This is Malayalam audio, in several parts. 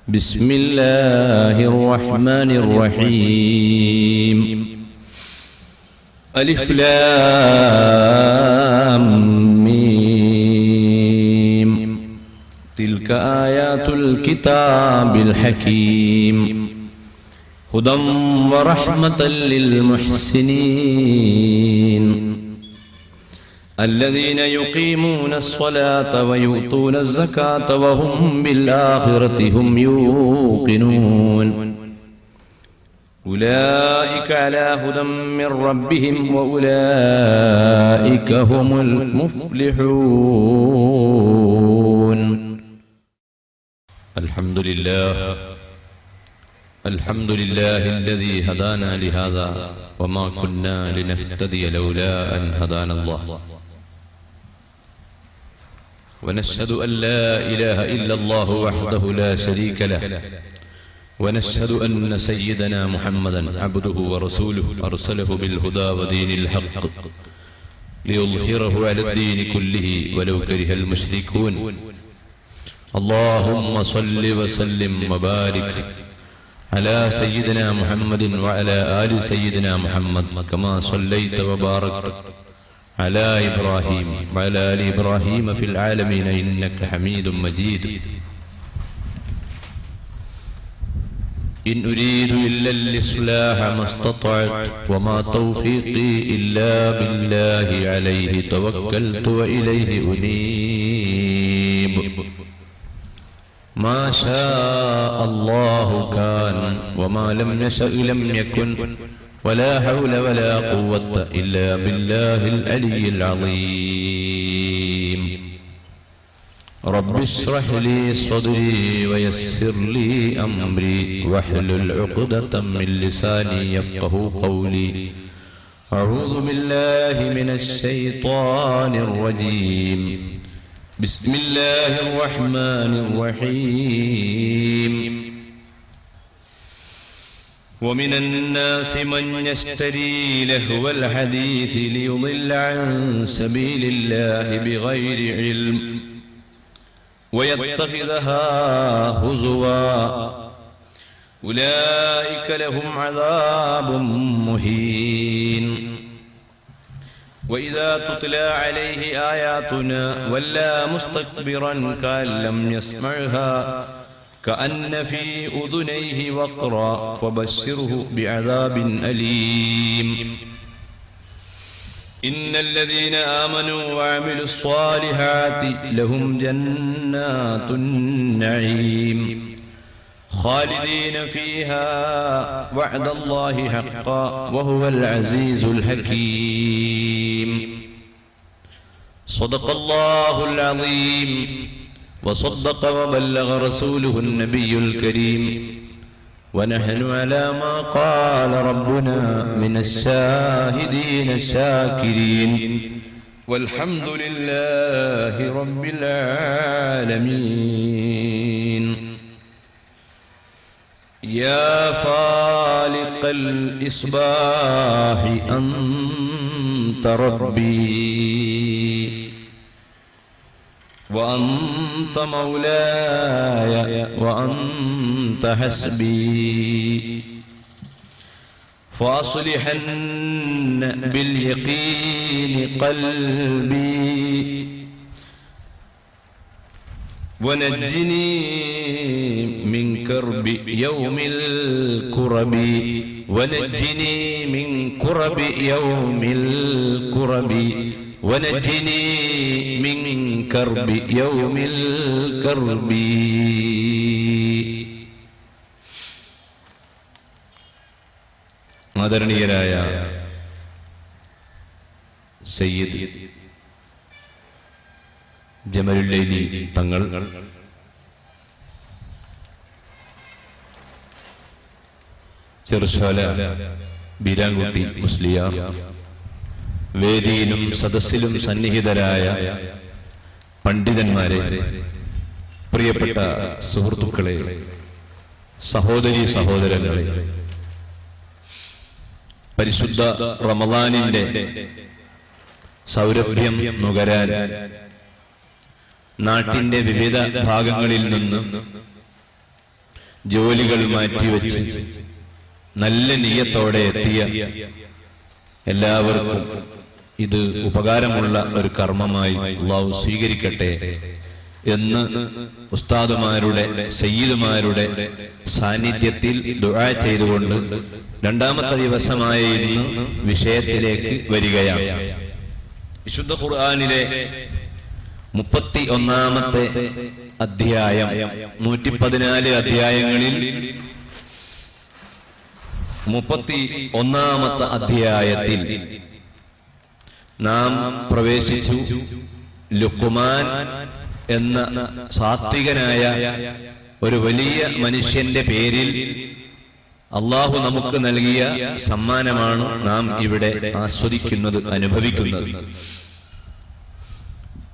بسم الله الرحمن الرحيم ألف لام ميم تلك آيات الكتاب الحكيم هدى ورحمة للمحسنين الذين يقيمون الصلاة ويؤتون الزكاة وهم بالآخرة هم يوقنون أولئك على هدى من ربهم وأولئك هم المفلحون. الحمد لله الذي هدانا لهذا وما كنا لنهتدي لولا أن هدانا الله. ونشهد أن لا إله إلا الله وحده لا شريك له ونشهد أن سيدنا محمدا عبده ورسوله أرسله بالهدى ودين الحق ليظهره على الدين كله ولو كره المشركون. اللهم صل وسلم وبارك على سيدنا محمد وعلى آل سيدنا محمد كما صليت وباركت على إبراهيم وعلى آل إبراهيم في العالمين إنك حميد مجيد. إن أريد إلا الإصلاح ما استطعت وما توفيقي إلا بالله عليه توكلت وإليه أنيب. ما شاء الله كان وما لم يشأ لم يكن ولا حول ولا قوة إلا بالله العلي العظيم. رب اشرح لي صدري ويسر لي أمري واحلل عقدة من لساني يفقه قولي. أعوذ بالله من الشيطان الرجيم. بسم الله الرحمن الرحيم. ومن الناس من يشتري لهو الحديث ليضل عن سبيل الله بغير علم ويتخذها هزوا أولئك لهم عذاب مهين. وإذا تتلى عليه آياتنا ولى مستكبرا كأن لم يسمعها كأن في أذنيه وقرا فبشره بعذاب أليم. إن الذين آمنوا وعملوا الصالحات لهم جنات النعيم خالدين فيها وعد الله حقا وهو العزيز الحكيم. صدق الله العظيم وصدق وبلغ رسوله النبي الكريم ونحن على ما قال ربنا من الشاهدين الشاكرين والحمد لله رب العالمين. يا فالق الإصباح أنت ربي وأنت مولاي وأنت حسبي فأصلحن باليقين قلبي ونجني من كرب يوم الكرب ونجني من كرب يوم الكرب ونجني من كرب يوم الكرب. ആദരണീയരായ സയ്യിദ് ജമലുല്ലൈലി തങ്ങൾ, ചെറുശാല ബീരാൻകുട്ടി മുസ്ലിയാർ, വേദിയിലും സദസ്സിലും സന്നിഹിതരായ പണ്ഡിതന്മാരെ, പ്രിയപ്പെട്ട സുഹൃത്തുക്കളെ, സഹോദരീ സഹോദരങ്ങളെ, പരിശുദ്ധ റമളാനിന്റെ സൗരഭ്യം നുകരാൻ നാട്ടിന്റെ വിവിധ ഭാഗങ്ങളിൽ നിന്ന് ജോലികൾ മാറ്റിവെച്ച് നല്ല നിയ്യത്തോടെ എത്തിയ എല്ലാവർക്കും ഇത് ഉപകാരമുള്ള ഒരു കർമ്മമായി അല്ലാഹു സ്വീകരിക്കട്ടെ എന്ന് ഉസ്താദുമാരുടെ സയ്യിദുമാരുടെ സാന്നിധ്യത്തിൽ ദുആ ചെയ്തുകൊണ്ട് രണ്ടാമത്തെ ദിവസമായ ഇന്ന് വിഷയത്തിലേക്ക് വരികയാണ്. വിശുദ്ധ ഖുർആനിലെ 31-ാമത്തെ അധ്യായം, 114 അധ്യായങ്ങളിൽ 31-ാമത്തെ അധ്യായത്തിൽ നാം പ്രവേശിച്ചു. ലുഖ്മാൻ എന്ന സാത്വികനായ ഒരു വലിയ മനുഷ്യന്റെ പേരിൽ അള്ളാഹു നമുക്ക് നൽകിയ സമ്മാനമാണ് നാം ഇവിടെ ആസ്വദിക്കുന്നത്, അനുഭവിക്കുന്നത്.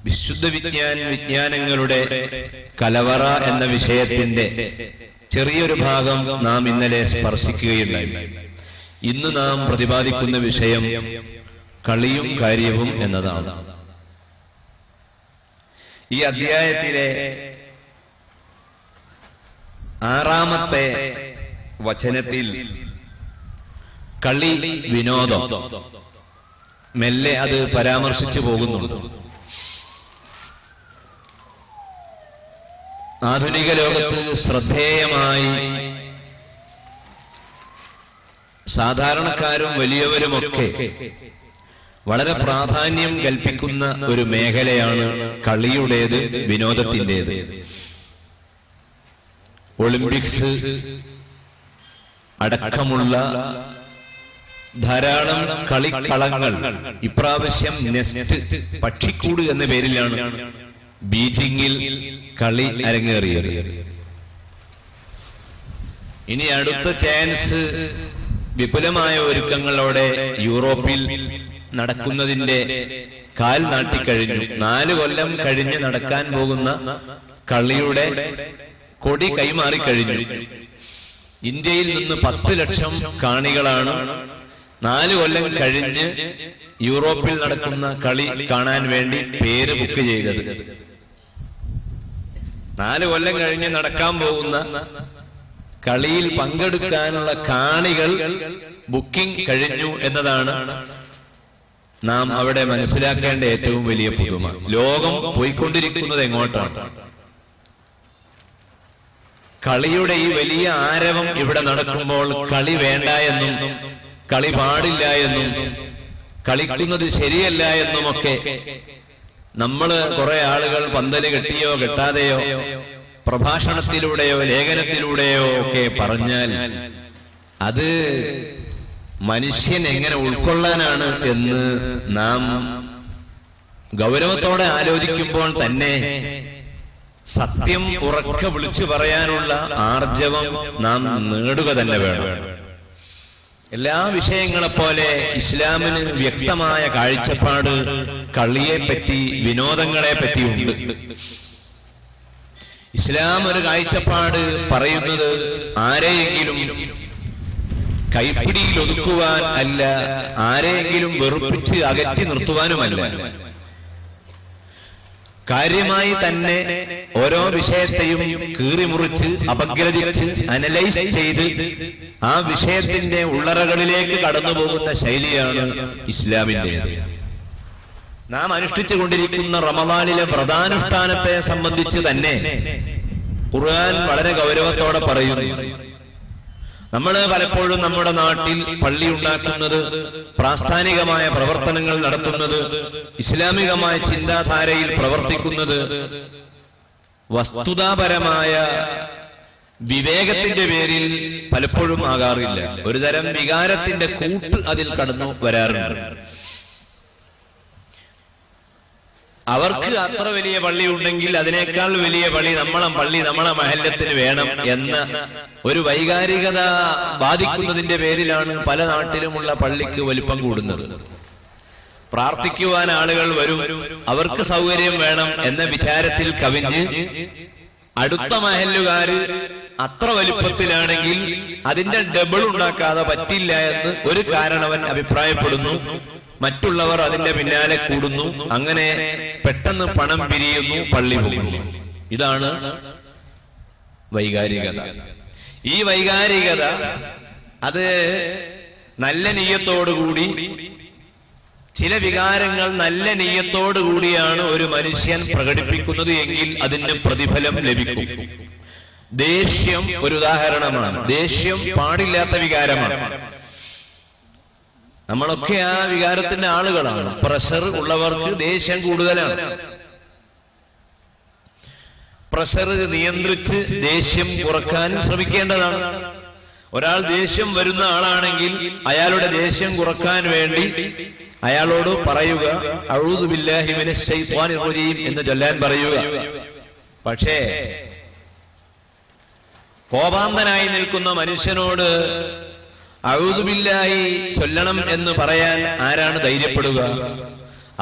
വിശുദ്ധ വിജ്ഞാനങ്ങളുടെ കലവറ എന്ന വിഷയത്തിന്റെ ചെറിയൊരു ഭാഗം നാം ഇന്നലെ സ്പർശിക്കുകയുണ്ടായി. ഇന്ന് നാം പ്രതിപാദിക്കുന്ന വിഷയം കളിയും കാര്യവും എന്നതാണ്. ഈ അധ്യായത്തിലെ 6-ാമത്തെ വചനത്തിൽ കളി, വിനോദം മെല്ലെ അത് പരാമർശിച്ചു പോകുന്നുണ്ട്. ആധുനിക ലോകത്ത് ശ്രദ്ധേയമായി സാധാരണക്കാരും വലിയവരുമൊക്കെ വളരെ പ്രാധാന്യം കൽപ്പിക്കുന്ന ഒരു മേഖലയാണ് കളിയുടേത്, വിനോദത്തിൻ്റെത്. ഒളിമ്പിക്സ് അടക്കമുള്ള ധാരാളം കളിക്കളങ്ങൾ ഇപ്രാവശ്യം നെസ്റ്റ് പക്ഷിക്കൂട് എന്ന പേരിലാണ് ബീജിംഗിൽ കളി അരങ്ങേറിയത്. ഇനി അടുത്ത ചാൻസ് വിപുലമായ ഒരുക്കങ്ങളോടെ യൂറോപ്പിൽ നടക്കുന്നതിന്റെ കാൽ നാട്ടിക്കഴിഞ്ഞു. 4 കൊല്ലം കഴിഞ്ഞ് നടക്കാൻ പോകുന്ന കളിയുടെ കൊടി കൈമാറിക്കഴിഞ്ഞു. ഇന്ത്യയിൽ നിന്ന് 10 ലക്ഷം കാണികളാണ് 4 കൊല്ലം കഴിഞ്ഞ് യൂറോപ്പിൽ നടക്കുന്ന കളി കാണാൻ വേണ്ടി പേര് ബുക്ക് ചെയ്തത്. 4 കൊല്ലം കഴിഞ്ഞ് നടക്കാൻ പോകുന്ന കളിയിൽ പങ്കെടുക്കാനുള്ള കാണികൾ ബുക്കിംഗ് കഴിഞ്ഞു എന്നതാണ് നാം അവിടെ മനസ്സിലാക്കേണ്ട ഏറ്റവും വലിയ പുതുമ. ലോകം പോയിക്കൊണ്ടിരിക്കുന്നത് എങ്ങോട്ടാണ്? കളിയുടെ ഈ വലിയ ആരവം ഇവിടെ നടക്കുമ്പോൾ കളി വേണ്ട എന്നും കളി പാടില്ല എന്നും കളിക്കുന്നത് ശരിയല്ല എന്നുമൊക്കെ നമ്മള് കുറെ ആളുകൾ പന്തല് കെട്ടിയോ കെട്ടാതെയോ പ്രഭാഷണത്തിലൂടെയോ ലേഖനത്തിലൂടെയോ ഒക്കെ പറഞ്ഞാൽ അത് മനുഷ്യൻ എങ്ങനെ ഉൾക്കൊള്ളാനാണ് എന്ന് നാം ഗൗരവത്തോടെ ആലോചിക്കുമ്പോൾ തന്നെ സത്യം ഉറക്കെ വിളിച്ചു പറയാനുള്ള ആർജവം നാം നേടുക തന്നെ വേണം. എല്ലാ വിഷയങ്ങളെപ്പോലെ ഇസ്ലാമിന് വ്യക്തമായ കാഴ്ചപ്പാട് കളിയെപ്പറ്റി, വിനോദങ്ങളെ പറ്റിയുണ്ട്. ഇസ്ലാം ഒരു കാഴ്ചപ്പാട് പറയുന്നത് ആരെയെങ്കിലും കൈപ്പിടിയിൽ ഒതുക്കുവാൻ അല്ല, ആരെയെങ്കിലും വെറുപ്പിച്ച് അകറ്റി നിർത്തുവാനുമല്ല. കാര്യമായി തന്നെ ഓരോ വിഷയത്തെയും കീറിമുറിച്ച് അപഗ്രഥിച്ച് അനലൈസ് ചെയ്ത് ആ വിഷയത്തിന്റെ ഉള്ളറകളിലേക്ക് കടന്നു പോകുന്ന ശൈലിയാണ് ഇസ്ലാമിന്റേത്. നാം അനുഷ്ഠിച്ചുകൊണ്ടിരിക്കുന്ന റമദാനിലെ വ്രതാനുഷ്ഠാനത്തെ സംബന്ധിച്ച് തന്നെ ഖുർആൻ വളരെ ഗൗരവത്തോടെ പറയുന്നു. നമ്മൾ പലപ്പോഴും നമ്മുടെ നാട്ടിൽ പള്ളി ഉണ്ടാക്കുന്നത്, പ്രാസ്ഥാനികമായ പ്രവർത്തനങ്ങൾ നടത്തുന്നത്, ഇസ്ലാമികമായ ചിന്താധാരയിൽ പ്രവർത്തിക്കുന്നത് വസ്തുതാപരമായ വിവേകത്തിന്റെ പേരിൽ പലപ്പോഴും ആകാറില്ല. ഒരുതരം വികാരത്തിന്റെ കൂട്ട് അതിൽ കടന്നു വരാറുണ്ട്. അവർക്ക് അത്ര വലിയ പള്ളി ഉണ്ടെങ്കിൽ അതിനേക്കാൾ വലിയ പള്ളി നമ്മളെ മഹല്ലത്തിന് വേണം എന്ന ഒരു വൈകാരികത ബാധിക്കുന്നതിന്റെ പേരിലാണ് പല നാട്ടിലുമുള്ള പള്ളിക്ക് വലിപ്പം കൂടുന്നത്. പ്രാർത്ഥിക്കുവാൻ ആളുകൾ വരും, അവർക്ക് സൗകര്യം വേണം എന്ന വിചാരത്തിൽ കവിഞ്ഞ് അടുത്ത മഹല്ലുകാര് അത്ര വലിപ്പത്തിലാണെങ്കിൽ അതിന്റെ ഡബിൾ ഉണ്ടാക്കാതെ പറ്റില്ല എന്ന് ഒരു കാരണവൻ അഭിപ്രായപ്പെടുന്നു. മറ്റുള്ളവർ അതിന്റെ പിന്നാലെ കൂടുന്നു. അങ്ങനെ പെട്ടെന്ന് പണം പിരിയുന്നു, പള്ളി പോകുന്നു. ഇതാണ് വൈകാരികത. ഈ വൈകാരികത അത് നല്ല നിയ്യത്തോടുകൂടി, ചില വികാരങ്ങൾ നല്ല നിയ്യത്തോടുകൂടിയാണ് ഒരു മനുഷ്യൻ പ്രകടിപ്പിക്കുന്നത് എങ്കിൽ അതിന് പ്രതിഫലം ലഭിക്കും. ദേഷ്യം ഒരു ഉദാഹരണമാണ്. ദേഷ്യം പാടില്ലാത്ത വികാരമാണ്. നമ്മളൊക്കെ ആ വികാരത്തിന്റെ ആളുകളാണ്. പ്രഷർ ഉള്ളവർക്ക് ദേഷ്യം കൂടുതലാണ്. പ്രഷർ നിയന്ത്രിച്ച് ദേഷ്യം കുറക്കാൻ ശ്രമിക്കേണ്ടതാണ്. ഒരാൾ ദേഷ്യം വരുന്ന ആളാണെങ്കിൽ അയാളുടെ ദേഷ്യം കുറക്കാൻ വേണ്ടി അയാളോട് പറയുക അഊദു ബില്ലാഹി മിനശ് ശൈത്വാനിർ റജീം എന്ന് ചൊല്ലാൻ പറയുക. പക്ഷേ കോപാന്തനായി നിൽക്കുന്ന മനുഷ്യനോട് അഊദു ബില്ലാഹി ചൊല്ലണം എന്ന് പറയാൻ ആരാണ് ധൈര്യപ്പെടുക?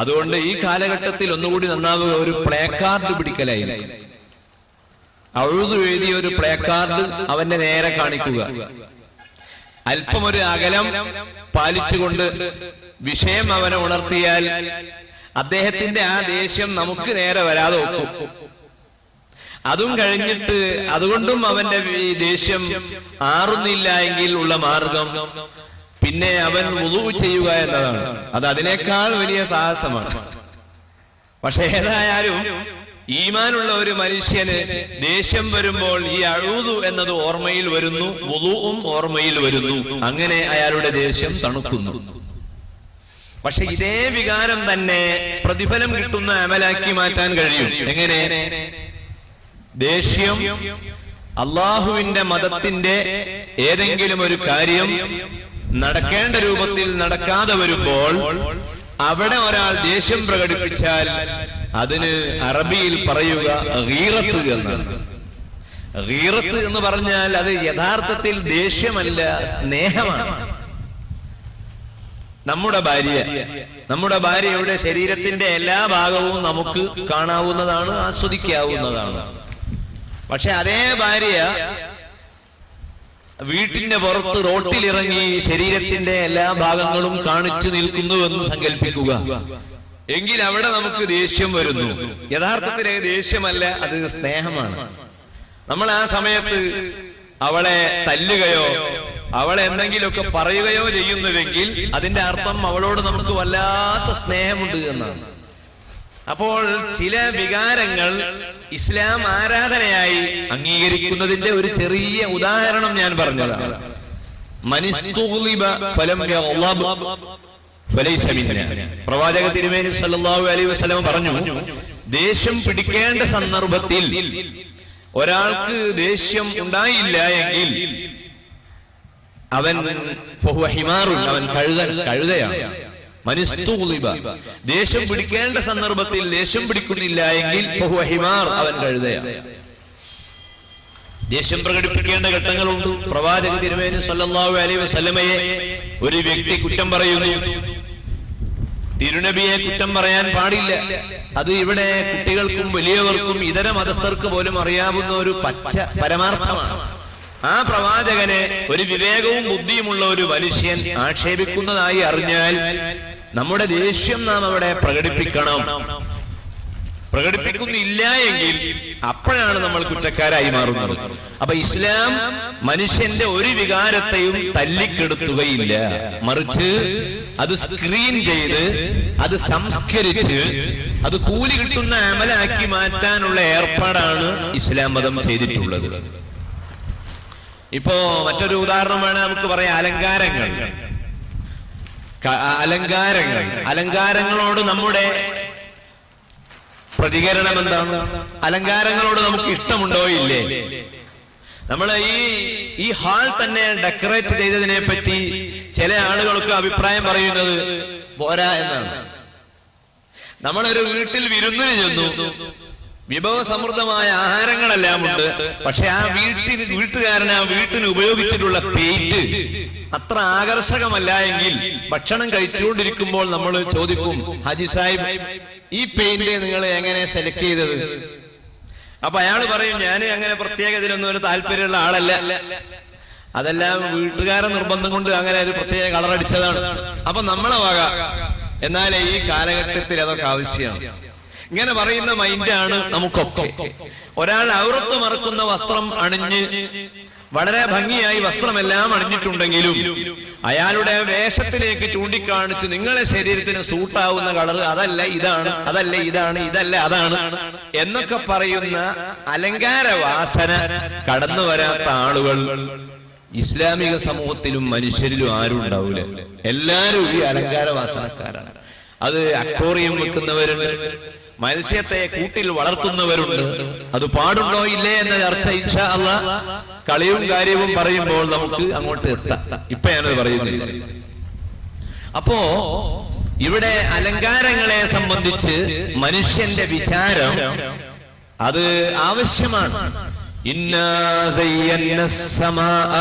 അതുകൊണ്ട് ഈ കാലഘട്ടത്തിൽ ഒന്നുകൂടി നന്നാവുക, ഒരു പ്ലേ കാർഡ് പിടിക്കലായിരിക്കും. അഊദു എഴുതിയ ഒരു പ്ലേ കാർഡ് അവന്റെ നേരെ കാണിക്കുക. അല്പം ഒരു അകലം പാലിച്ചുകൊണ്ട് വിഷയം അവനെ ഉണർത്തിയാൽ അദ്ദേഹത്തിന്റെ ആ ദേഷ്യം നമുക്ക് നേരെ വരാതെ ഒക്കും. അതും കഴിഞ്ഞിട്ട് അതുകൊണ്ടും അവന്റെ ഈ ദേഷ്യം ആറുന്നില്ല എങ്കിൽ ഉള്ള മാർഗം പിന്നെ അവൻ വുളൂ ചെയ്യുക എന്നതാണ്. അത് അതിനേക്കാൾ വലിയ സാഹസമാണ്. പക്ഷെ ഏതായാലും ഈമാനുള്ള ഒരു മനുഷ്യന് ദേഷ്യം വരുമ്പോൾ ഈ അഊദു എന്നത് ഓർമ്മയിൽ വരുന്നു, വുളൂഉം ഓർമ്മയിൽ വരുന്നു. അങ്ങനെ അയാളുടെ ദേഷ്യം തണുക്കുന്നു. പക്ഷെ ഇതേ വികാരം തന്നെ പ്രതിഫലം കിട്ടുന്ന അമലാക്കി മാറ്റാൻ കഴിയും. എങ്ങനെ? ദേഷ്യം അള്ളാഹുവിന്റെ മതത്തിന്റെ ഏതെങ്കിലും ഒരു കാര്യം നടക്കേണ്ട രൂപത്തിൽ നടക്കാതെ വരുമ്പോൾ അവിടെ ഒരാൾ ദേഷ്യം പ്രകടിപ്പിച്ചാൽ അതിന് അറബിയിൽ പറയുക ഗീറത്ത് എന്നാണ്. ഗീറത്ത് എന്ന് പറഞ്ഞാൽ അത് യഥാർത്ഥത്തിൽ ദേഷ്യമല്ല, സ്നേഹമാണ്. നമ്മുടെ ഭാര്യയുടെ ശരീരത്തിന്റെ എല്ലാ ഭാഗവും നമുക്ക് കാണാവുന്നതാണ്, ആസ്വദിക്കാവുന്നതാണ്. പക്ഷെ അതേ ഭാര്യ വീട്ടിന്റെ പുറത്ത് റോട്ടിലിറങ്ങി ശരീരത്തിന്റെ എല്ലാ ഭാഗങ്ങളും കാണിച്ചു നിൽക്കുന്നുവെന്ന് സങ്കല്പിക്കുക. എങ്കിൽ അവിടെ നമുക്ക് ദേഷ്യം വരുന്നു. യഥാർത്ഥത്തിൽ ദേഷ്യമല്ല, അത് സ്നേഹമാണ്. നമ്മൾ ആ സമയത്ത് അവളെ തല്ലുകയോ അവളെ എന്തെങ്കിലുമൊക്കെ പറയുകയോ ചെയ്യുന്നുവെങ്കിൽ അതിന്റെ അർത്ഥം അവളോട് നമുക്ക് വല്ലാത്ത സ്നേഹമുണ്ട് എന്നാണ്. അപ്പോൾ ചില വികാരങ്ങൾ ഇസ്ലാം ആരാധനയായി അംഗീകരിക്കുന്നതിന്റെ ഒരു ചെറിയ ഉദാഹരണം ഞാൻ പറഞ്ഞതാണ്. പ്രവാചക തിരുമേനി സല്ലല്ലാഹു അലൈഹി വസല്ലം പറഞ്ഞു, ദേഷ്യം പിടിക്കേണ്ട സന്ദർഭത്തിൽ ഒരാൾക്ക് ദേഷ്യം ഉണ്ടായില്ല എങ്കിൽ അവൻ അവൻ കഴുതയാണ്. ദേഷ്യം പിടിക്കേണ്ട സന്ദർഭത്തിൽ ദേഷ്യം പിടിക്കുന്നില്ല എങ്കിൽ അവൻ കഴുതയാണ്. ദേഷ്യം പ്രകടിപ്പിക്കേണ്ട ഘട്ടങ്ങളുണ്ട്. പ്രവാചക തിരുമേനി സല്ലല്ലാഹു അലൈഹി വസല്ലമയെ ഒരു വ്യക്തി കുറ്റം പറയുന്നു. തിരുനബിയെ കുറ്റം പറയാൻ പാടില്ല. അത് ഇവിടെ കുട്ടികൾക്കും വലിയവർക്കും ഇതര മതസ്ഥർക്ക് പോലും അറിയാവുന്ന ഒരു പച്ച പരമാർത്ഥമാണ്. ആ പ്രവാചകനെ ഒരു വിവേകവും ബുദ്ധിയുമുള്ള ഒരു മനുഷ്യൻ ആക്ഷേപിക്കുന്നതായി അറിഞ്ഞാൽ നമ്മുടെ ദേഷ്യം നാം അവിടെ പ്രകടിപ്പിക്കണം. പ്രകടിപ്പിക്കുന്നില്ല എങ്കിൽ അപ്പോഴാണ് നമ്മൾ കുറ്റക്കാരായി മാറുന്നത്. അപ്പൊ ഇസ്ലാം മനുഷ്യന്റെ ഒരു വികാരത്തെയും തല്ലിക്കെടുത്തുകയില്ല, മറിച്ച് അത് സ്ക്രീൻ ചെയ്ത് അത് സംസ്കരിച്ച് അത് കൂലി കിട്ടുന്ന അമലാക്കി മാറ്റാനുള്ള ഏർപ്പാടാണ് ഇസ്ലാം മതം ചെയ്തിട്ടുള്ളത്. ഇപ്പോ മറ്റൊരു ഉദാഹരണമാണ് നമുക്ക് പറയാം, അലങ്കാരങ്ങളോട് നമ്മുടെ പ്രതികരണം എന്താണ്? അലങ്കാരങ്ങളോട് നമുക്ക് ഇഷ്ടമുണ്ടോ ഇല്ലേ? നമ്മൾ ഈ ഹാൾ തന്നെ ഡെക്കറേറ്റ് ചെയ്തതിനെ പറ്റി ചില ആളുകൾക്ക് അഭിപ്രായം പറയുന്നത് പോരാ എന്നാണ്. നമ്മളൊരു വീട്ടിൽ വിരുന്നിന് ചെന്നു, വിഭവസമൃദ്ധമായ ആഹാരങ്ങളെല്ലാം ഉണ്ട്. പക്ഷെ ആ വീട്ടുകാരൻ ആ വീട്ടിന് ഉപയോഗിച്ചിട്ടുള്ള പെയിന്റ് അത്ര ആകർഷകമല്ല എങ്കിൽ ഭക്ഷണം കഴിച്ചുകൊണ്ടിരിക്കുമ്പോൾ നമ്മൾ ചോദിക്കും, ഹാജി സാഹിബ് ഈ പെയിന്റ് നിങ്ങൾ എങ്ങനെ സെലക്ട് ചെയ്തത്? അപ്പൊ അയാൾ പറയും, ഞാൻ അങ്ങനെ പ്രത്യേക ഇതിനൊന്നും ഒരു താല്പര്യമുള്ള ആളല്ല, അതെല്ലാം വീട്ടുകാരെ നിർബന്ധം കൊണ്ട് അങ്ങനെ ഒരു പ്രത്യേക കളർ അടിച്ചതാണ്. അപ്പൊ നമ്മളെ വക എന്നാലേ ഈ കാലഘട്ടത്തിൽ അതൊക്കെ ആവശ്യമാണ്. ഇങ്ങനെ പറയുന്ന മൈൻഡാണ് നമുക്കൊക്കെ. ഒരാൾ ഔറത്ത് മറക്കുന്ന വസ്ത്രം അണിഞ്ഞ് വളരെ ഭംഗിയായി വസ്ത്രമെല്ലാം അണിഞ്ഞിട്ടുണ്ടെങ്കിലും അയാളുടെ വേഷത്തിലേക്ക് ചൂണ്ടിക്കാണിച്ച് നിങ്ങളുടെ ശരീരത്തിന് സൂട്ടാവുന്ന കളർ അതല്ല ഇതാണ്, അതല്ല ഇതാണ്, ഇതല്ല അതാണ് എന്നൊക്കെ പറയുന്ന അലങ്കാര വാസന കടന്നു വരാത്ത ആളുകൾ ഇസ്ലാമിക സമൂഹത്തിലും മനുഷ്യരിലും ആരും ഉണ്ടാവില്ല. എല്ലാരും ഈ അലങ്കാര വാസനക്കാരാണ്. അത് അക്വേറിയം വെക്കുന്നവരുണ്ട്, മത്സ്യത്തെ കൂട്ടിൽ വളർത്തുന്നവരുണ്ട്. അത് പാടുണ്ടോ ഇല്ലേ എന്ന ചർച്ച ഇൻഷാ അല്ലാഹ് കളിയും കാര്യവും പറയുമ്പോൾ നമുക്ക് അങ്ങോട്ട് എത്താം. ഇപ്പൊ ഞാനത് പറയുന്നില്ല. അപ്പോ ഇവിടെ അലങ്കാരങ്ങളെ സംബന്ധിച്ച് മനുഷ്യന്റെ വിചാരം അത് ആവശ്യമാണ്. ഇന്നാ സയ്യന്ന السماء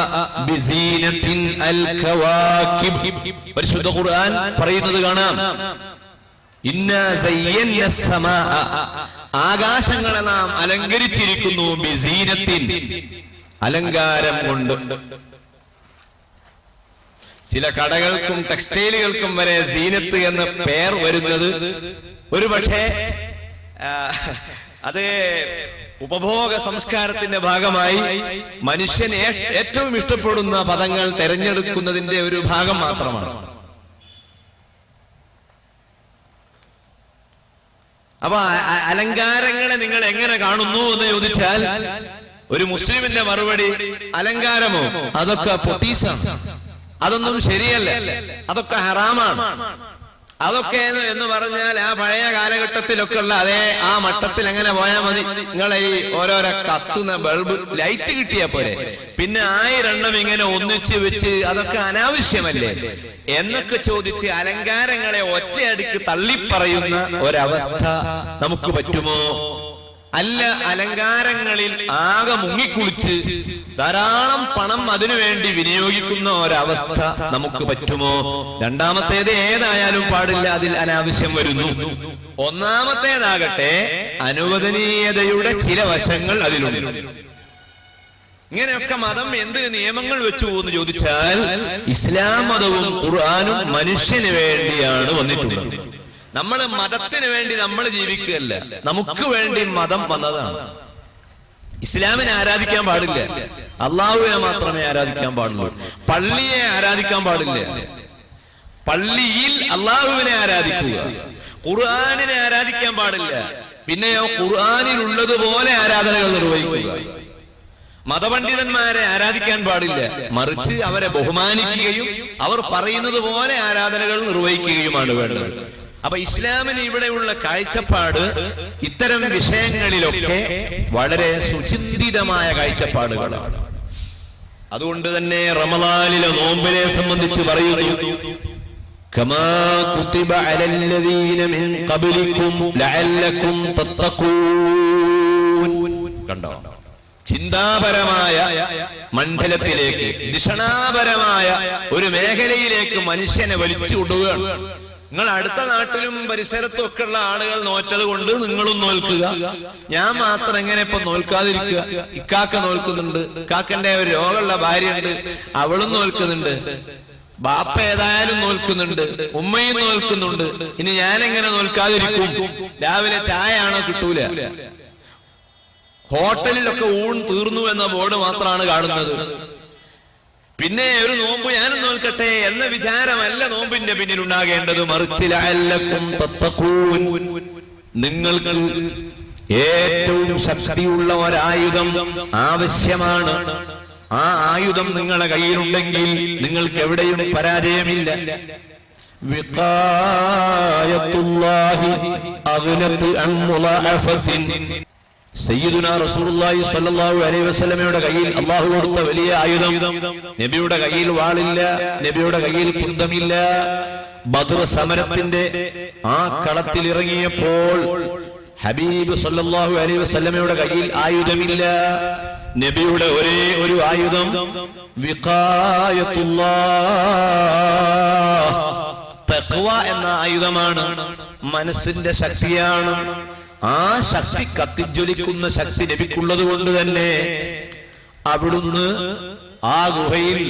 بزينة الكواكب പരിശുദ്ധ ഖുർആൻ പറയുന്നത് കാണാം. ഇന്നാ സയ്യന്ന السماء ആകാശങ്ങളെ നാം അലങ്കരിച്ചിരിക്കുന്നു ബിസീനത്തിൻ അലങ്കാരം കൊണ്ട്. ചില കടകൾക്കും ടെക്സ്റ്റൈലുകൾക്കും വരെ സീനത്ത് എന്ന പേർ വരുന്നത് ഒരു പക്ഷേ അത് ഉപഭോഗ സംസ്കാരത്തിന്റെ ഭാഗമായി മനുഷ്യൻ ഏറ്റവും ഇഷ്ടപ്പെടുന്ന പദങ്ങൾ തെരഞ്ഞെടുക്കുന്നതിന്റെ ഒരു ഭാഗം മാത്രമാണ്. അപ്പൊ അലങ്കാരങ്ങളെ നിങ്ങൾ എങ്ങനെ കാണുന്നു എന്ന് ചോദിച്ചാൽ ഒരു മുസ്ലിമിന്റെ മറുപടി അലങ്കാരമോ അതൊക്കെ പൊട്ടീസാണ്, അതൊന്നും ശരിയല്ല, അതൊക്കെ ഹറാമാണ്. അതൊക്കെ എന്ന് പറഞ്ഞാൽ ആ പഴയ കാലഘട്ടത്തിലൊക്കെ ഉള്ള അതേ ആ മട്ടത്തിൽ എങ്ങനെ പോയാൽ മതി. നിങ്ങളെ ഈ ഓരോരോ കത്തുന്ന ബൾബ് ലൈറ്റ് കിട്ടിയാ പോരെ, പിന്നെ 1000 എണ്ണം ഇങ്ങനെ ഒന്നിച്ച് വെച്ച് അതൊക്കെ അനാവശ്യമല്ലേ എന്നൊക്കെ ചോദിച്ച് അലങ്കാരങ്ങളെ ഒറ്റയടിക്ക് തള്ളിപ്പറയുന്ന ഒരവസ്ഥ നമുക്ക് പറ്റുമോ? അല്ല, അലങ്കാരങ്ങളിൽ ആകെ മുങ്ങിക്കുളിച്ച് ധാരാളം പണം അതിനുവേണ്ടി വിനിയോഗിക്കുന്ന ഒരവസ്ഥ നമുക്ക് പറ്റുമോ? രണ്ടാമത്തേത് ഏതായാലും പാടില്ല, അതിൽ അനാവശ്യം വരുന്നു. ഒന്നാമത്തേതാകട്ടെ അനുവദനീയതയുടെ ചില വശങ്ങൾ അതിലുണ്ട്. ഇങ്ങനെയൊക്കെ മതം എന്തിന് നിയമങ്ങൾ വെച്ചു എന്ന് ചോദിച്ചാൽ ഇസ്ലാം മതവും ഖുർആനും മനുഷ്യന് വേണ്ടിയാണ് വന്നിട്ടുള്ളത്. നമ്മൾ മതത്തിന് വേണ്ടി നമ്മൾ ജീവിക്കുകയല്ല, നമുക്ക് വേണ്ടി മതം വന്നതാണ്. ഇസ്ലാമിനെ ആരാധിക്കാൻ പാടില്ല, അള്ളാഹുവിനെ മാത്രമേ ആരാധിക്കാൻ പാടുള്ളൂ. പള്ളിയെ ആരാധിക്കാൻ പാടില്ല, പള്ളിയിൽ അള്ളാഹുവിനെ ആരാധിക്കുക. ഖുർആനിനെ ആരാധിക്കാൻ പാടില്ല, പിന്നെയോ ഖുർആനിലുള്ളതുപോലെ ആരാധനകൾ നിർവഹിക്കുക. മതപണ്ഡിതന്മാരെ ആരാധിക്കാൻ പാടില്ല, മറിച്ച് അവരെ ബഹുമാനിക്കുകയും അവർ പറയുന്നത് പോലെ ആരാധനകൾ നിർവഹിക്കുകയുമാണ് വേണ്ടത്. അപ്പൊ ഇസ്ലാമിന് ഇവിടെയുള്ള കാഴ്ചപ്പാട് ഇത്തരം വിഷയങ്ങളിലൊക്കെ വളരെ സുചിന്തിതമായ കാഴ്ചപ്പാടുകളാണ്. അതുകൊണ്ട് തന്നെ റമളാനിലെ നോമ്പിനെ സംബന്ധിച്ച് പറയുന്നു, കമാ കുതിബ അലല്ലദീന മിൻ ഖബ്ലികും ലഅല്ലകും തത്തഖൂൻ. കണ്ടോ, ചിന്താപരമായ മണ്ഡലത്തിലേക്ക്, ദിശണാപരമായ ഒരു മേഖലയിലേക്ക് മനുഷ്യനെ വലിച്ചു കൊണ്ടുകയാണ്. നിങ്ങൾ അടുത്ത നാട്ടിലും പരിസരത്തും ഒക്കെ ഉള്ള ആളുകൾ നോറ്റത് കൊണ്ട് നിങ്ങളും നോൽക്കുക, ഞാൻ മാത്രം എങ്ങനെ ഇപ്പൊ നോൽക്കാതിരിക്കുക? ഇക്കാക്ക നോൽക്കുന്നുണ്ട്, ഇക്കാക്കന്റെ ഒരു രോഗമുള്ള ഭാര്യയുണ്ട്, അവളും നോൽക്കുന്നുണ്ട്, ബാപ്പ ഏതായാലും നോൽക്കുന്നുണ്ട്, ഉമ്മയും നോൽക്കുന്നുണ്ട്, ഇനി ഞാൻ എങ്ങനെ നോൽക്കാതിരിക്കും? രാവിലെ ചായ ആണോ കിട്ടൂല, ഹോട്ടലിലൊക്കെ ഊൺ തീർന്നു എന്ന ബോർഡ് മാത്രമാണ് കാണുന്നത്. പിന്നെ ഒരു നോമ്പ് ഞാനും നോൽക്കട്ടെ എന്ന വിചാരമല്ല നോമ്പിന്റെ പിന്നിൽ ഉണ്ടാകേണ്ടത്, മറിച്ച് ലഅല്ലകും തത്തഖൂൻ, നിങ്ങൾക്ക് ഏറ്റവും ശക്തിയുള്ള ഒരായുധം ആവശ്യമാണ്. ആ ആയുധം നിങ്ങളുടെ കയ്യിലുണ്ടെങ്കിൽ നിങ്ങൾക്ക് എവിടെയും പരാജയമില്ല. വിഖായത്തുല്ലാഹി അഗ്നത് അൻ മുളഅഫത്തിൻ. സയ്യിദുനാ റസൂലുള്ളാഹി സ്വല്ലല്ലാഹു അലൈഹി വസല്ലമയുടെ കയ്യിൽ അല്ലാഹു കൊടുത്ത വലിയ ആയുധം. നബിയുടെ കയ്യിൽ വാളില്ല, നബിയുടെ കയ്യിൽ കുന്തമില്ല. ബദർ സമരത്തിന്റെ ആ കളത്തിൽ ഇറങ്ങിയപ്പോൾ ഹബീബ് സ്വല്ലല്ലാഹു അലൈഹി വസല്ലമയുടെ കയ്യിൽ ആയുധമില്ല. നബിയുടെ ഒരേ ഒരു ആയുധം വിഖായത്തുല്ലാഹ്, തഖ്വ എന്ന ആയുധമാണ്, മനസ്സിന്റെ ശക്തിയാണ്. ആ ശക്തി കത്തിജ്വലിക്കുന്ന ശക്തി നബിക്കുള്ളത് കൊണ്ട് തന്നെ അവിടുന്ന് ആ ഗുഹയിൽ